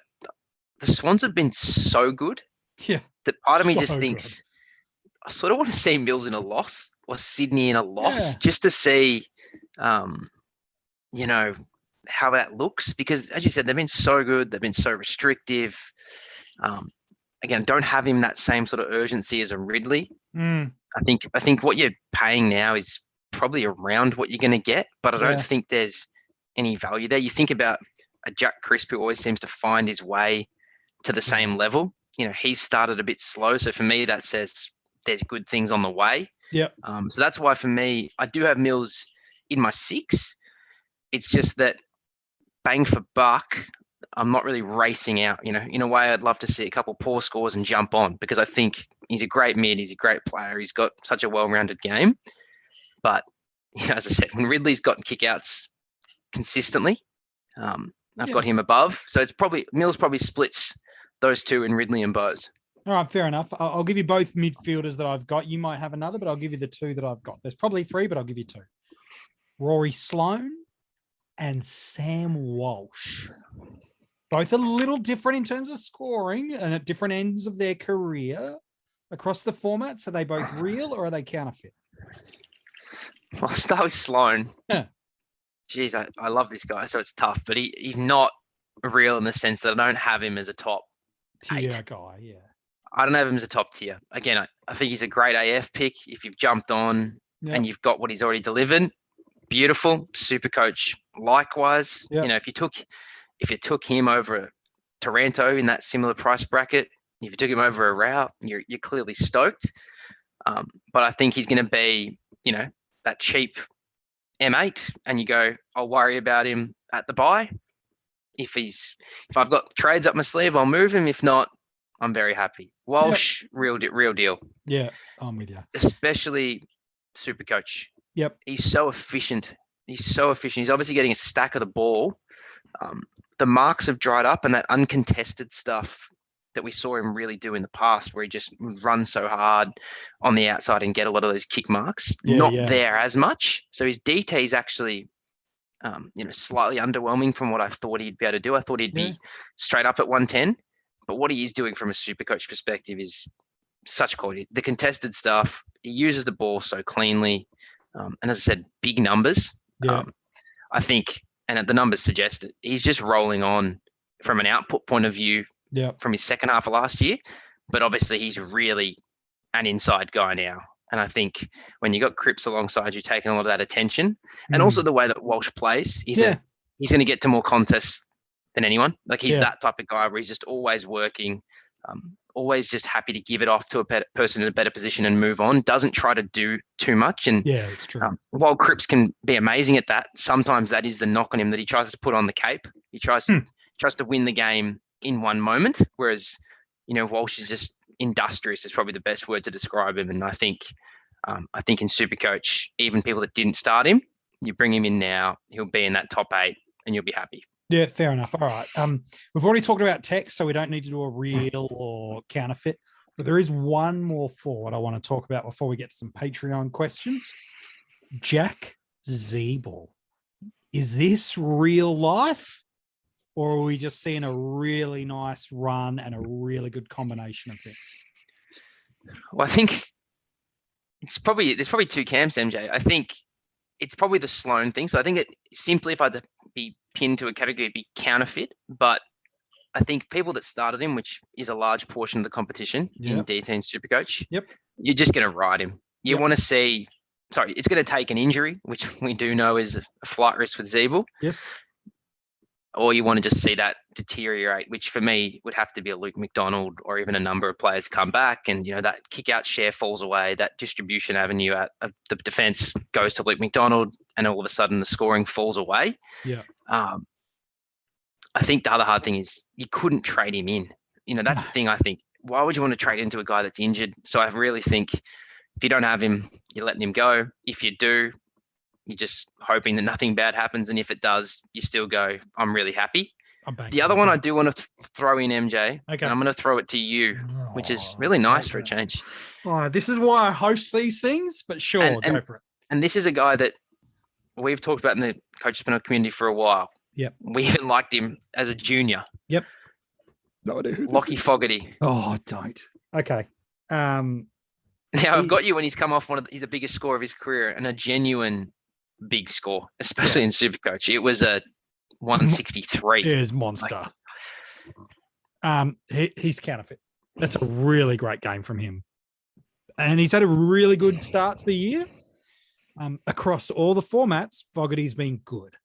the Swans have been so good that part of me just think I sort of want to see Mills in a loss or Sydney in a loss just to see, how that looks. Because as you said, they've been so good. They've been so restrictive. Again, don't have him that same sort of urgency as a Ridley. I think what you're paying now is probably around what you're going to get, but I don't think there's any value there. You think about a Jack Crisp who always seems to find his way to the same level. He's started a bit slow. So for me, that says there's good things on the way. Yeah. So that's why for me, I do have Mills in my 6. It's just that bang for buck, I'm not really racing out. In a way, I'd love to see a couple poor scores and jump on because I think he's a great mid. He's a great player. He's got such a well-rounded game. But, as I said, when Ridley's gotten kickouts consistently, I've got him above. So it's Mills probably splits those 2 in Ridley and Bose. All right, fair enough. I'll give you both midfielders that I've got. You might have another, but I'll give you the 2 that I've got. There's probably 3, but I'll give you 2. Rory Sloane and Sam Walsh. Both a little different in terms of scoring and at different ends of their career across the formats. Are they both real or are they counterfeit? Well, I'll start with Sloane. Yeah. Jeez, I love this guy, so it's tough. But he's not real in the sense that I don't have him as a top tier 8 guy, yeah. I don't have him as a top tier. Again, I think he's a great AF pick. If you've jumped on and you've got what he's already delivered, beautiful. SuperCoach, likewise. Yep. If you took him over Taranto in that similar price bracket, if you took him over a route, you're clearly stoked. But I think he's going to be, that cheap M8, and you go, I'll worry about him at the buy. If I've got trades up my sleeve, I'll move him. If not, I'm very happy. Walsh, real deal. Yeah, I'm with you. Especially SuperCoach. Yep. He's so efficient. He's obviously getting a stack of the ball. The marks have dried up, and that uncontested stuff that we saw him really do in the past, where he just would run so hard on the outside and get a lot of those kick marks, there as much. So his DT is actually, slightly underwhelming from what I thought he'd be able to do. I thought he'd be straight up at 110, but what he is doing from a SuperCoach perspective is such quality. The contested stuff, he uses the ball so cleanly. And as I said, big numbers. Yeah. I think, and the numbers suggest it, he's just rolling on from an output point of view from his second half of last year. But obviously he's really an inside guy now. And I think when you got Cripps alongside you, taking a lot of that attention, and also the way that Walsh plays, he's going to get to more contests than anyone. Like he's that type of guy where he's just always working, always just happy to give it off to a person in a better position and move on. Doesn't try to do too much. And it's true. While Cripps can be amazing at that, sometimes that is the knock on him, that he tries to put on the cape. He tries to win the game in one moment, whereas Walsh is just industrious is probably the best word to describe him. And I think in SuperCoach, even people that didn't start him, you bring him in now, he'll be in that top 8 and you'll be happy. Yeah, fair enough. All right. We've already talked about text, so we don't need to do a real or counterfeit, but there is one more forward I want to talk about before we get to some Patreon questions. Jack Zeeble. Is this real life, or are we just seeing a really nice run and a really good combination of things? Well, I think there's probably 2 camps, MJ. I think it's probably the Sloane thing. So I think if I had to be pinned to a category, it'd be counterfeit. But I think people that started him, which is a large portion of the competition in DT and SuperCoach, you're just going to ride him. You want to see, it's going to take an injury, which we do know is a flight risk with Zeeble. Yes. Or you want to just see that deteriorate, which for me would have to be a Luke McDonald or even a number of players come back and, that kick out share falls away, that distribution avenue at the defense goes to Luke McDonald and all of a sudden the scoring falls away. Yeah. I think the other hard thing is you couldn't trade him in. That's the thing I think. Why would you want to trade into a guy that's injured? So I really think if you don't have him, you're letting him go. If you do, you're just hoping that nothing bad happens. And if it does, you still go, I'm really happy. The other one I do want to throw in, MJ, and I'm going to throw it to you, which is really nice for a change. Oh, this is why I host these things, but sure, go for it. And this is a guy that we've talked about in the Coaches Panel community for a while. Yep. We even liked him as a junior. Yep. No idea who Lockie Fogarty. Oh, don't. Okay. Now I've got you when he's come off he's the biggest score of his career and a genuine big score, especially in SuperCoach. It was a 163. It is monster. He's counterfeit. That's a really great game from him. And he's had a really good start to the year. Across all the formats, Fogarty's been good.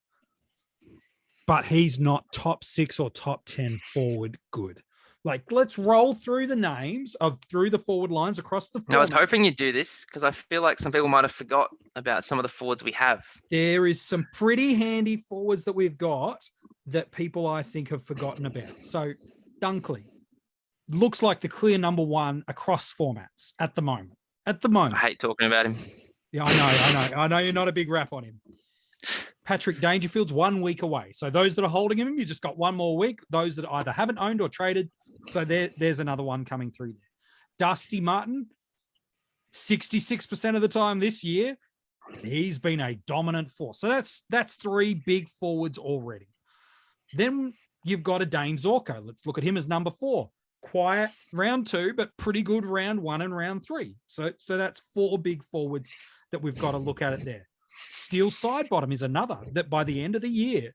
But he's not top 6 or top 10 forward good. Like, let's roll through the names through the forward lines across the formats. I was hoping you'd do this because I feel like some people might have forgot about some of the forwards we have. There is some pretty handy forwards that we've got that people, I think, have forgotten about. So Dunkley looks like the clear number one across formats at the moment. I hate talking about him. Yeah, I know you're not a big rap on him. Patrick Dangerfield's 1 week away. So those that are holding him, you just got one more week. Those that either haven't owned or traded. So there's another one coming through there. Dusty Martin, 66% of the time this year, he's been a dominant force. So that's 3 big forwards already. Then you've got a Dane Zorko. Let's look at him as number 4. Quiet round 2, but pretty good round 1 and round 3. So that's 4 big forwards that we've got to look at it there. Steel Sidebottom is another that by the end of the year,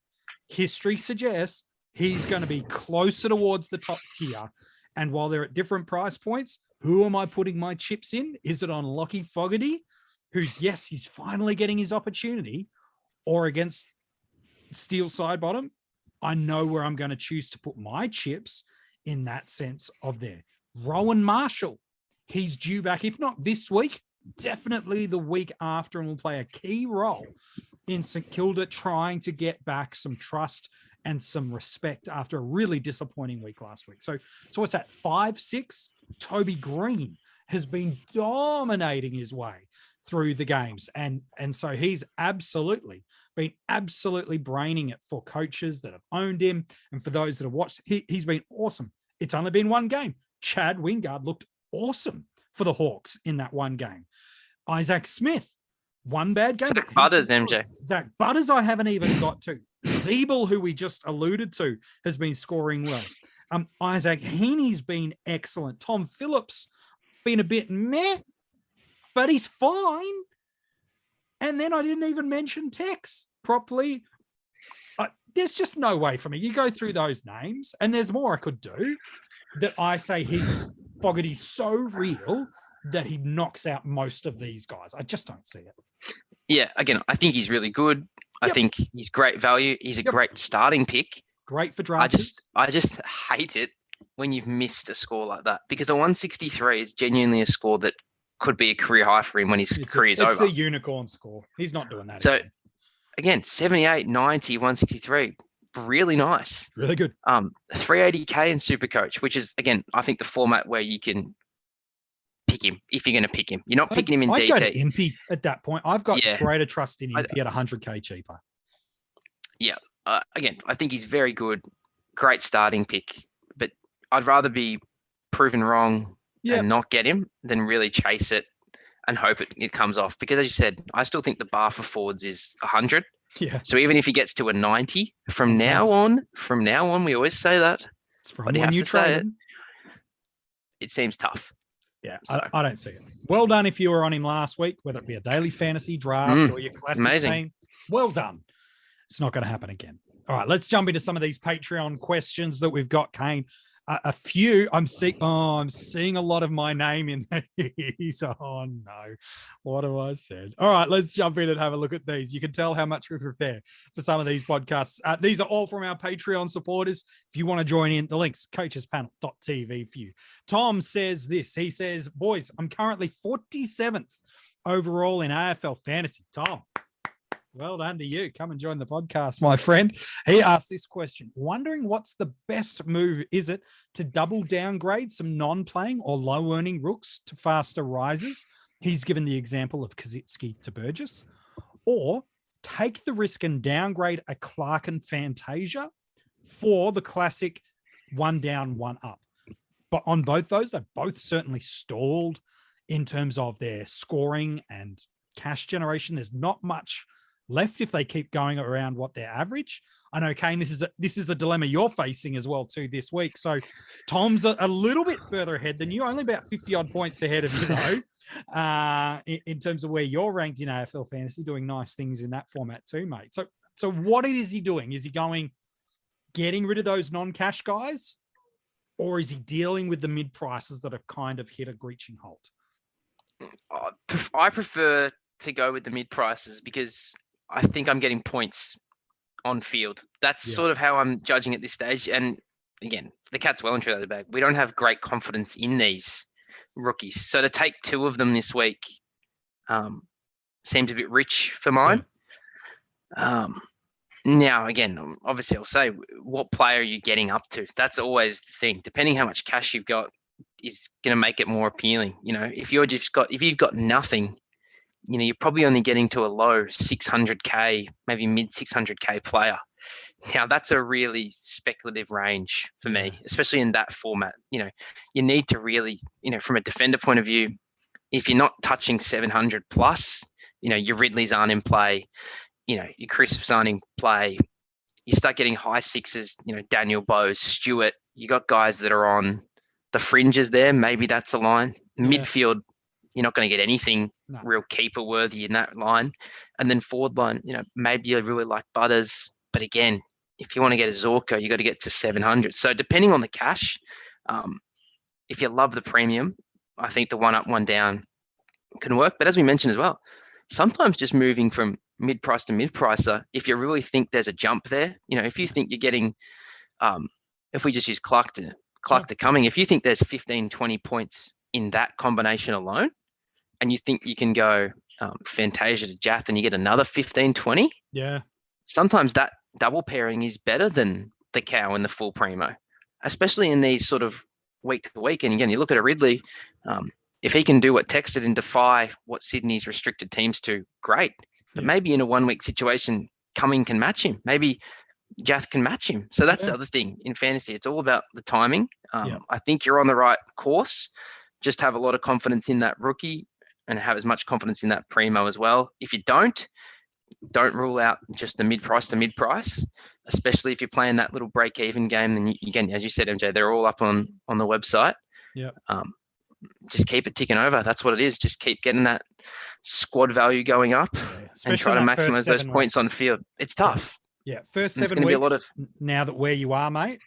history suggests he's going to be closer towards the top tier. And while they're at different price points, who am I putting my chips in? Is it on Lockie Fogarty, he's finally getting his opportunity, or against Steel Sidebottom? I know where I'm going to choose to put my chips in that sense of there. Rowan Marshall, he's due back, if not this week, definitely the week after, and will play a key role in St Kilda trying to get back some trust and some respect after a really disappointing week last week. So what's that? 5, 6? Toby Green has been dominating his way through the games. And so he's been absolutely braining it for coaches that have owned him. And for those that have watched, he's been awesome. It's only been one game. Chad Wingard looked awesome for the Hawks in that one game. Isaac Smith, one bad game. Zach Butters, MJ. Zach Butters, I haven't even got to. Zeeble, who we just alluded to, has been scoring well. Isaac Heaney's been excellent. Tom Phillips, been a bit meh, but he's fine. And then I didn't even mention Tex properly. There's just no way for me. You go through those names, and there's more I could do, that I say Fogarty's so real that he knocks out most of these guys. I just don't see it. Yeah, again, I think he's really good. I think he's great value. He's a great starting pick. Great for drafters. I just hate it when you've missed a score like that, because a 163 is genuinely a score that could be a career high for him when his career's over. It's a unicorn score. He's not doing that. So, again, 78, 90, 163, really nice. Really good. 380K in SuperCoach, which is, again, I think the format where you can pick him if you're going to pick him. You're not picking him in DT. I'd go to Impy at that point. I've got greater trust in Impy at 100K cheaper. Yeah. Again, I think he's very good. Great starting pick. But I'd rather be proven wrong and not get him than really chase it and hope it comes off. Because as you said, I still think the bar for forwards is 100. Yeah. So even if he gets to a 90 from now on, we always say that. It's from when you trade him. It seems tough. Yeah, so. I don't see it. Well done if you were on him last week, whether it be a daily fantasy draft or your classic team. Well done. It's not going to happen again. All right, let's jump into some of these Patreon questions that we've got, Kane. A few. I'm seeing a lot of my name in these. Oh no, what have I said? All right, let's jump in and have a look at these. You can tell how much we prepare for some of these podcasts. These are all from our Patreon supporters. If you want to join in, the links coachespanel.tv for you. Tom says this. He says, "Boys, I'm currently 47th overall in AFL fantasy." Tom, well done to you. Come and join the podcast, my friend. He asked this question, wondering what's the best move. Is it to double downgrade some non-playing or low-earning rooks to faster rises? He's given the example of Kaczynski to Burgess. Or take the risk and downgrade a Clark and Fantasia for the classic one down, one up. But on both those, they've both certainly stalled in terms of their scoring and cash generation. There's not much left if they keep going around what their average. I know, Kane, this is a dilemma you're facing as well too this week. So Tom's a little bit further ahead than you, only about 50 odd points ahead of you though, in terms of where you're ranked in AFL fantasy, doing nice things in that format too, mate. So what is he doing? Is he getting rid of those non-cash guys, or is he dealing with the mid prices that have kind of hit a screeching halt? I prefer to go with the mid prices because I think I'm getting points on field. That's sort of how I'm judging at this stage. And again, the cat's well and truly out of the bag. We don't have great confidence in these rookies. So to take two of them this week seems a bit rich for mine. Now, again, obviously I'll say, what player are you getting up to? That's always the thing. Depending how much cash you've got is going to make it more appealing. You know, if you've got nothing, you know, you're probably only getting to a low 600K, maybe mid 600K player. Now, that's a really speculative range for me, especially in that format. You know, you need to really, you know, from a defender point of view, if you're not touching 700 plus, you know, your Ridleys aren't in play, you know, your Crisps aren't in play. You start getting high sixes, you know, Daniel Bowes, Stewart, you got guys that are on the fringes there. Maybe that's a line. Midfield, you're not going to get anything real keeper worthy in that line. And then forward line, you know, maybe you really like Butters. But again, if you want to get a Zorko, you got to get to 700. So depending on the cash, if you love the premium, I think the one up, one down can work. But as we mentioned as well, sometimes just moving from mid-price to mid-pricer, if you really think there's a jump there, you know, if you think you're getting, if we just use Clark to Cumming, if you think there's 15, 20 points in that combination alone, and you think you can go Fantasia to Jath and you get another 15, 20, sometimes that double pairing is better than the cow and the full primo, especially in these sort of week to week. And again, you look at a Ridley, if he can do what Texted and defy what Sydney's restricted teams to, great. But maybe in a 1 week situation, Cumming can match him. Maybe Jath can match him. So that's the other thing in fantasy. It's all about the timing. I think you're on the right course. Just have a lot of confidence in that rookie and have as much confidence in that primo as well. If you don't rule out just the mid-price to mid-price, especially if you're playing that little break-even game. Then again, as you said, MJ, they're all up on the website. Just keep it ticking over. That's what it is. Just keep getting that squad value going up and try to maximize those points on field. It's tough. First 7 weeks, now that where you are, mate,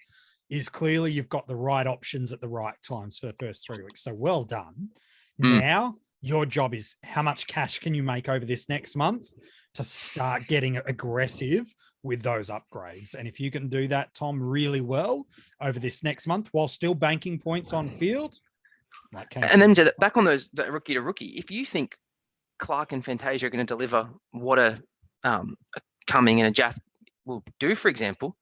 is clearly you've got the right options at the right times for the first 3 weeks. So well done. Now your job is how much cash can you make over this next month to start getting aggressive with those upgrades. And if you can do that, Tom, really well over this next month while still banking points on field. And then back on those, the rookie to rookie, if you think Clark and Fantasia are going to deliver what a Cumming and a Jath will do, for example,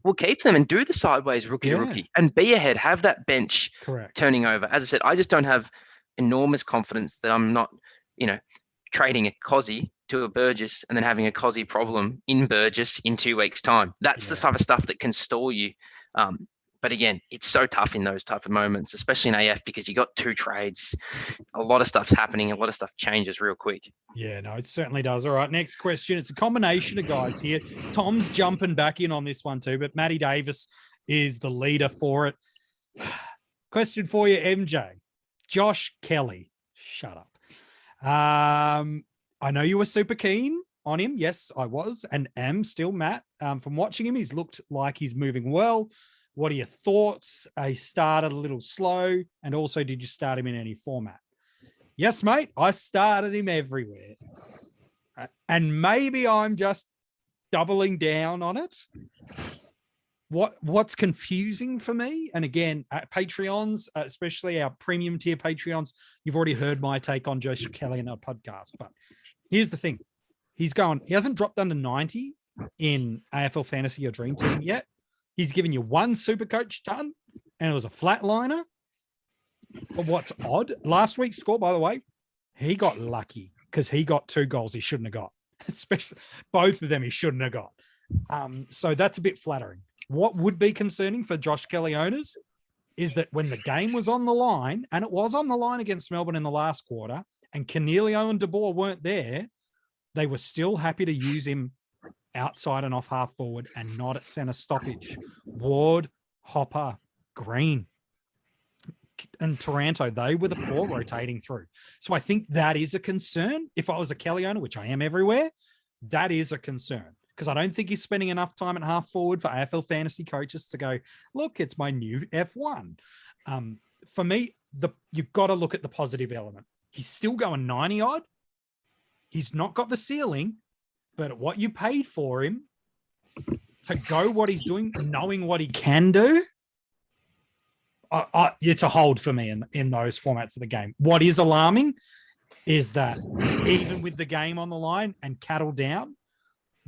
we'll keep them and do the sideways rookie to rookie and be ahead, have that bench turning over. As I said, I just don't have enormous confidence that I'm not, you know, trading a Cozzy to a Burgess and then having a Cozzy problem in Burgess in 2 weeks' time. That's the type of stuff that can stall you. But again, it's so tough in those type of moments, especially in AF, because you got two trades. A lot of stuff's happening. A lot of stuff changes real quick. Yeah, no, it certainly does. All right, next question. It's a combination of guys here. Tom's jumping back in on this one too, but Matty Davis is the leader for it. Question for you, MJ. Josh Kelly. Shut up. I know you were super keen on him. Yes, I was and am still, Matt. From watching him, he's looked like he's moving well. What are your thoughts? He started a little slow. And also, did you start him in any format? Yes, mate. I started him everywhere. And maybe I'm just doubling down on it. What's confusing for me, and again, at Patreons, especially our premium tier Patreons, you've already heard my take on Josh Kelly in our podcast. But here's the thing. He hasn't dropped under 90 in AFL Fantasy or Dream Team yet. He's given you one SuperCoach ton, and it was a flatliner. But what's odd, last week's score, by the way, he got lucky because he got 2 goals he shouldn't have got. Especially both of them he shouldn't have got. So that's a bit flattering. What would be concerning for Josh Kelly owners is that when the game was on the line, and it was on the line against Melbourne in the last quarter, and Cornelio and De Boer weren't there, they were still happy to use him outside and off half forward and not at center stoppage. Ward, Hopper, Green, and Taranto, they were the 4 rotating through. So I think that is a concern. If I was a Kelly owner, which I am everywhere, that is a concern. Because I don't think he's spending enough time at half forward for AFL fantasy coaches to go, look, it's my new F1. For me, you've got to look at the positive element. He's still going 90 odd. He's not got the ceiling, but what you paid for him to go what he's doing, knowing what he can do, it's a hold for me in those formats of the game. What is alarming is that even with the game on the line and cattle down,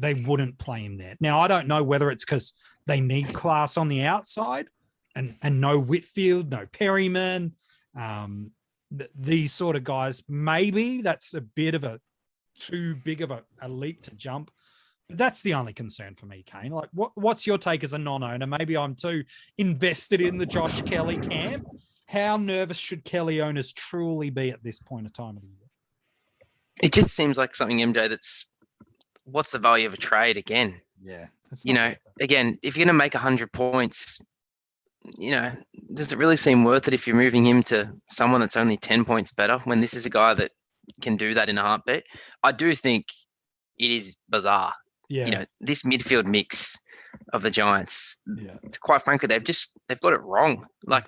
they wouldn't play him there. Now, I don't know whether it's because they need class on the outside and no Whitfield, no Perryman, these sort of guys. Maybe that's a bit of a too big of a leap to jump. But that's the only concern for me, Kane. Like, what's your take as a non-owner? Maybe I'm too invested in the Josh Kelly camp. How nervous should Kelly owners truly be at this point of time of the year? It just seems like something, MJ, what's the value of a trade again? Yeah. Again, if you're going to make 100 points, does it really seem worth it if you're moving him to someone that's only 10 points better when this is a guy that can do that in a heartbeat? I do think it is bizarre. Yeah. This midfield mix of the Giants, quite frankly, they've got it wrong. Like,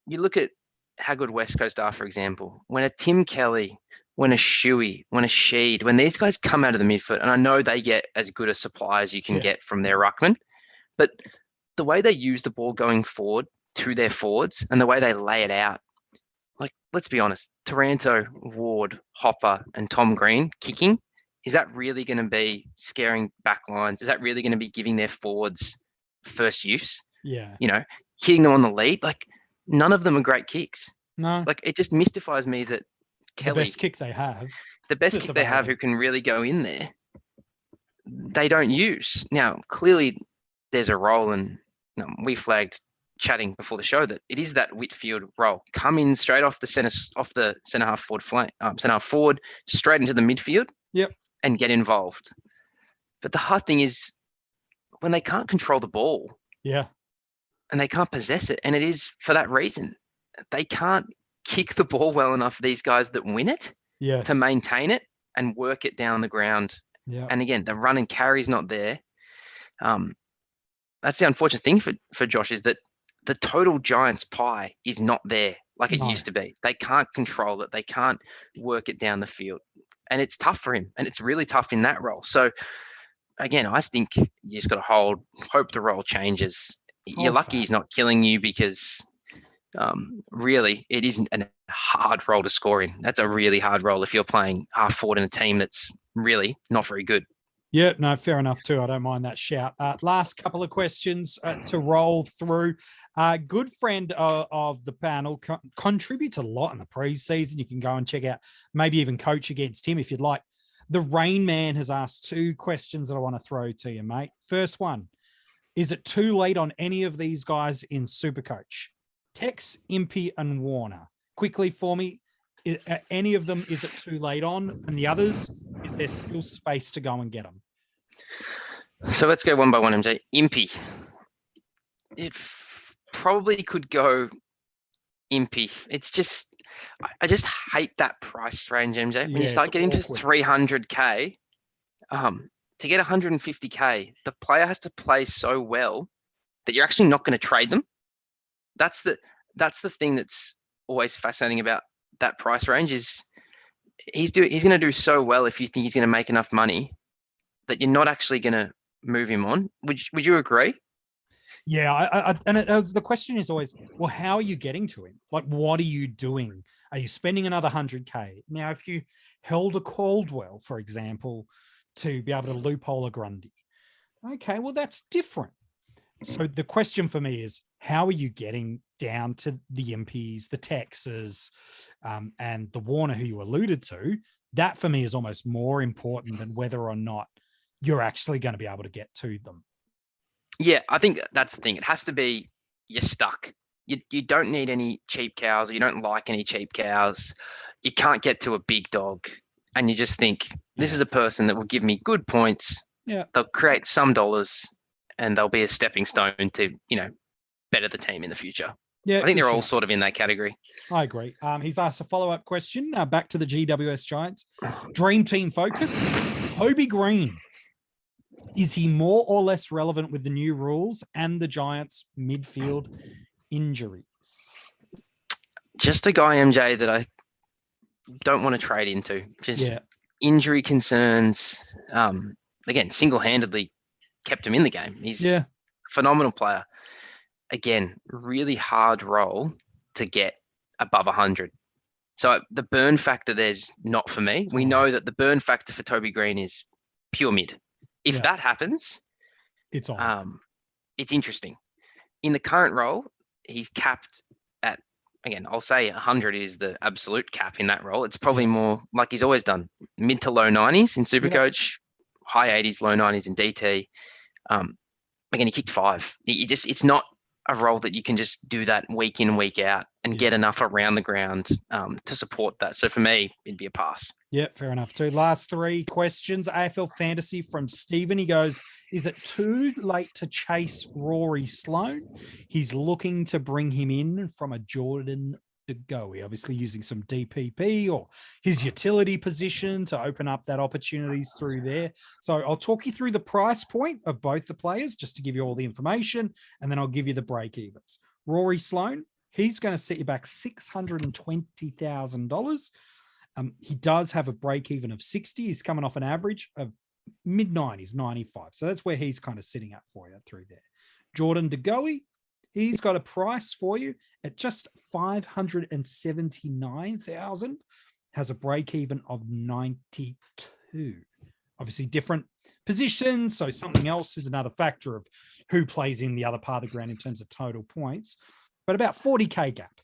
you look at how good West Coast are, for example, when a Tim Kelly, when a Shuey, when a Sheed, when these guys come out of the midfield, and I know they get as good a supply as you can get from their ruckman, but the way they use the ball going forward to their forwards and the way they lay it out, like, let's be honest, Taranto, Ward, Hopper, and Tom Green kicking, is that really going to be scaring back lines? Is that really going to be giving their forwards first use? Yeah. Hitting them on the lead? Like, none of them are great kicks. No. Like, it just mystifies me that Kelly, the best kick they have, who can really go in there, they don't use. Now, clearly there's a role, and we flagged chatting before the show that it is that Whitfield role. Come in straight off the centre half forward flank, centre half forward, straight into the midfield. Yep. And get involved. But the hard thing is when they can't control the ball. Yeah. And they can't possess it. And it is for that reason. They can't kick the ball well enough, these guys that win it, to maintain it and work it down the ground. Yeah. And again, the run and carry's not there. That's the unfortunate thing for Josh, is that the total Giants pie is not there like it used to be. They can't control it. They can't work it down the field. And it's tough for him. And it's really tough in that role. So, again, I think you just got to hope the role changes. You're lucky he's not killing you, because really it isn't a hard role to score in. That's a really hard role if you're playing half forward in a team that's really not very good. Yeah, no, fair enough too. I don't mind that shout. Last couple of questions to roll through. Good friend of the panel, contributes a lot in the preseason. You can go and check out, maybe even coach against him if you'd like. The Rain Man has asked 2 questions that I want to throw to you, mate. First one, is it too late on any of these guys in SuperCoach? Tex, Impey, and Warner. Quickly for me, any of them, is it too late on? And the others, is there still space to go and get them? So let's go one by one, MJ. Impey. It probably could go Impey. It's just, I just hate that price range, MJ. When you start getting to 300K, to get 150K, the player has to play so well that you're actually not going to trade them. That's the thing that's always fascinating about that price range is he's going to do so well if you think he's going to make enough money that you're not actually going to move him on. Would you agree? Yeah, the question is always, well, how are you getting to him? Like, what are you doing? Are you spending another 100K? Now, if you held a Caldwell, for example, to be able to loophole a Grundy, okay, well, that's different. So the question for me is, how are you getting down to the Impies, the Texas, and the Warner who you alluded to? That for me is almost more important than whether or not you're actually going to be able to get to them. Yeah, I think that's the thing. It has to be you're stuck. You don't need any cheap cows, or you don't like any cheap cows. You can't get to a big dog, and you just think this is a person that will give me good points. Yeah, they'll create some dollars, and they'll be a stepping stone to better the team in the future. Yeah, I think they're all sort of in that category. I agree. He's asked a follow-up question. Back to the GWS Giants. Dream team focus. Toby Green. Is he more or less relevant with the new rules and the Giants' midfield injuries? Just a guy, MJ, that I don't want to trade into. Just injury concerns. Again, single-handedly kept him in the game. He's a phenomenal player. Again, really hard role to get above 100. So the burn factor there's not for me. We know that the burn factor for Toby Green is pure mid. If that happens, it's on. It's interesting. In the current role, he's capped at, again, I'll say 100 is the absolute cap in that role. It's probably more like he's always done, mid to low 90s in SuperCoach, high 80s, low 90s in DT. Again, he kicked 5. It's not a role that you can just do that week in, week out and get enough around the ground to support that. So for me, it'd be a pass. Yeah, fair enough too. Last 3 questions. AFL Fantasy from Stephen. He goes, is it too late to chase Rory Sloane? He's looking to bring him in from a Jordan De Goey, obviously using some DPP or his utility position to open up that opportunities through there. So I'll talk you through the price point of both the players just to give you all the information, and then I'll give you the break evens. Rory Sloane, he's going to set you back $620,000. He does have a break even of 60. He's coming off an average of mid 90s, 95. So that's where he's kind of sitting at for you through there. Jordan De Goey, he's got a price for you at just $579,000, has a break even of 92. Obviously different positions. So something else is another factor of who plays in the other part of the ground in terms of total points, but about 40K gap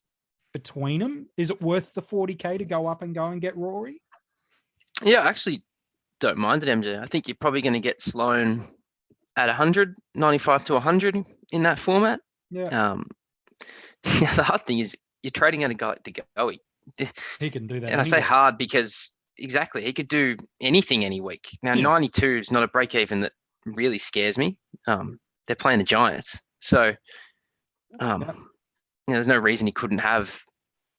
between them. Is it worth the 40K to go up and go and get Rory? Yeah, I actually don't mind it, MJ. I think you're probably going to get Sloane at 100, 95 to 100 in that format. Yeah. The hard thing is you're trading out a guy to go. He can do that. And I say hard because exactly, he could do anything any week. Now, 92 is not a break even that really scares me. They're playing the Giants. So, there's no reason he couldn't have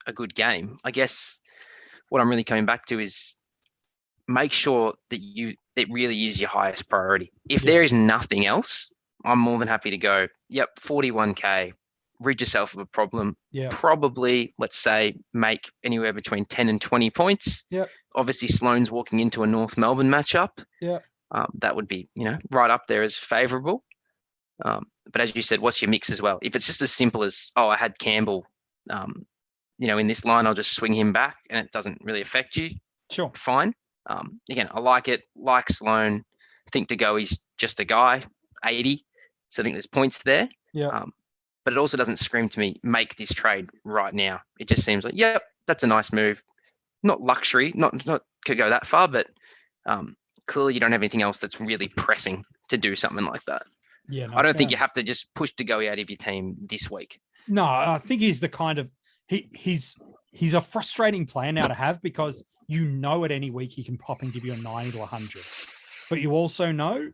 a good game. I guess what I'm really coming back to is make sure that it really is your highest priority. If there is nothing else, I'm more than happy to go, 41K, rid yourself of a problem. Probably, let's say, make anywhere between 10 and 20 points. Obviously, Sloane's walking into a North Melbourne matchup. That would be, right up there as favourable. But as you said, what's your mix as well? If it's just as simple as, I had Campbell, in this line, I'll just swing him back and it doesn't really affect you. Sure. Fine. Again, I like it. Like Sloane. I think De Goey's just a guy, 80. So I think there's points there. But it also doesn't scream to me, make this trade right now. It just seems like, that's a nice move. Not luxury, not could go that far, but clearly you don't have anything else that's really pressing to do something like that. I don't think you have to just push De Goey out of your team this week. No, I think he's the kind of he's a frustrating player now to have because at any week he can pop and give you a 90 to 100. But you also know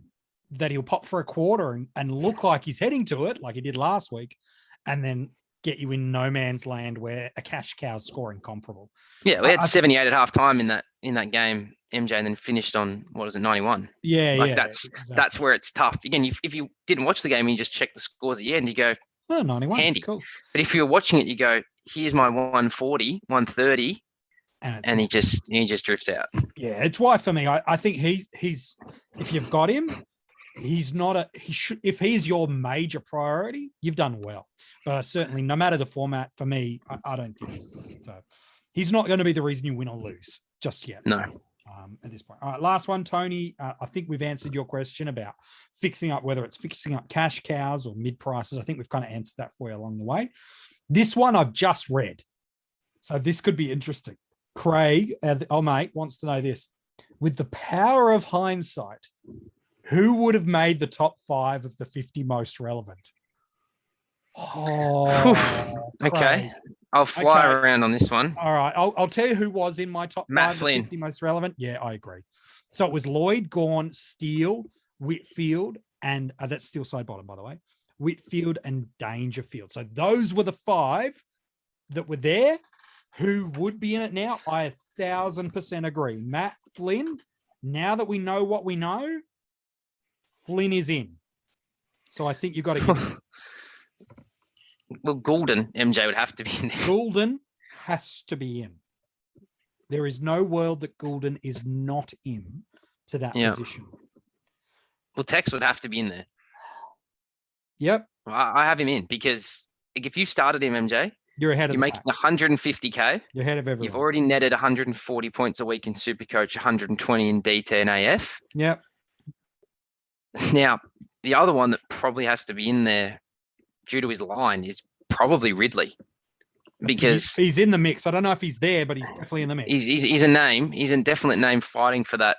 that he'll pop for a quarter and look like he's heading to it, like he did last week, and then get you in no man's land where a cash cow's scoring comparable. Yeah, we had I 78 at half time in that game, MJ, and then finished on, 91? Yeah, That's where it's tough. Again, if you didn't watch the game and you just check the scores at the end, you go, 91. handy. Cool. But if you're watching it, you go, here's my 140, 130, and he just drifts out. Yeah, it's why for me, I think he's if you've got him, he's not if he's your major priority, you've done well. But certainly, no matter the format, for me, I don't think so. He's not going to be the reason you win or lose just yet. No. At this point. All right, last one, Tony. I think we've answered your question about fixing up, whether it's fixing up cash cows or mid prices. I think we've kind of answered that for you along the way. This one I've just read, so this could be interesting. Craig, mate, wants to know this. With the power of hindsight, who would have made the top 5 of the 50 most relevant? Oh, okay. I'll fly around on this one. All right. I'll tell you who was in my top 5 of the 50 most relevant. Yeah, I agree. So it was Lloyd, Gawn, Steele, Whitfield, and that's still side bottom, by the way. Whitfield and Dangerfield. So those were the 5 that were there. Who would be in it now? I 1,000% agree. Matt Flynn, now that we know what we know, Flynn is in. So I think you've got to give it to him. Well, Goulden, MJ, would have to be in there. Goulden has to be in. There is no world that Goulden is not in to that position. Well, Tex would have to be in there. Yep. I have him in because if you started him, MJ, you're ahead of you're making 150K. You're ahead of everyone. You've already netted 140 points a week in SuperCoach, 120 in DT and AF. Yep. Now, the other one that probably has to be in there due to his line is probably Ridley. Because he's in the mix. I don't know if he's there, but he's definitely in the mix. He's a name. He's a definite name fighting for that.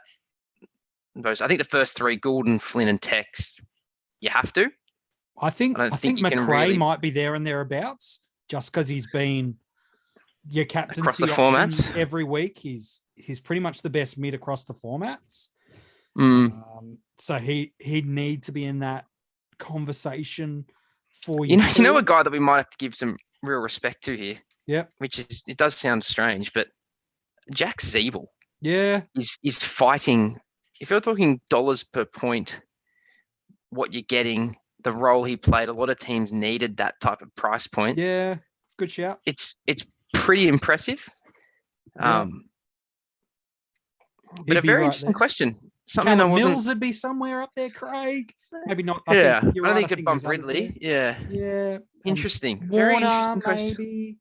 I think the first 3, Goulden, Flynn, and Tex, you have to. I think McRae might be there and thereabouts, just because he's been your captaincy across the option format every week. He's pretty much the best mid across the formats. So he'd need to be in that conversation for you. You know a guy that we might have to give some real respect to here. Yep. Which is, it does sound strange, but Jack Zeeble. Yeah. He's fighting. If you're talking dollars per point, what you're getting, the role he played, a lot of teams needed that type of price point. Yeah. Good shout. It's pretty impressive. Yeah. But a very interesting question. Something Callum Mills would be somewhere up there, Craig. Maybe not. I think you could bump Ridley. Yeah. Yeah. Interesting. Very interesting maybe.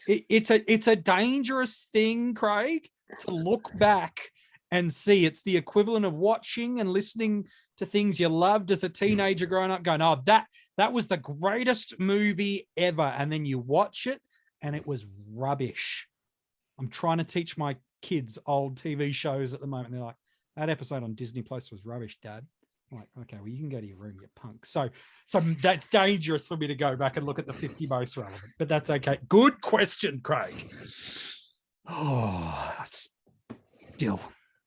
It's a dangerous thing, Craig, to look back and see. It's the equivalent of watching and listening to things you loved as a teenager growing up, going, oh, that was the greatest movie ever. And then you watch it and it was rubbish. I'm trying to teach my kids old TV shows at the moment. They're like, that episode on Disney Plus was rubbish, Dad. I'm like, okay, well, you can go to your room, you punk. So that's dangerous for me to go back and look at the 50 most relevant, but that's okay. Good question, Craig. Oh, still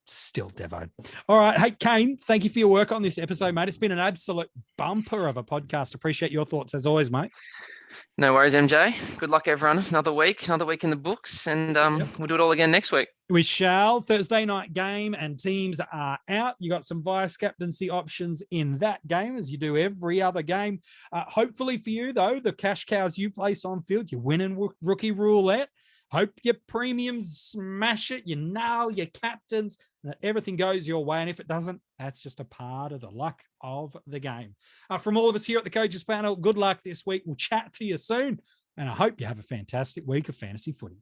Devo. All right. Hey, Kane, thank you for your work on this episode, mate. It's been an absolute bumper of a podcast. Appreciate your thoughts as always, mate. No worries, MJ. Good luck, everyone. Another week in the books, and we'll do it all again next week. We shall. Thursday night game and teams are out. You got some vice captaincy options in that game, as you do every other game. Hopefully for you, though, the cash cows you place on field, you win in rookie roulette. Hope your premiums smash it. You nail your captains, and everything goes your way. And if it doesn't, that's just a part of the luck of the game. From all of us here at the Coaches Panel, good luck this week. We'll chat to you soon, and I hope you have a fantastic week of fantasy footy.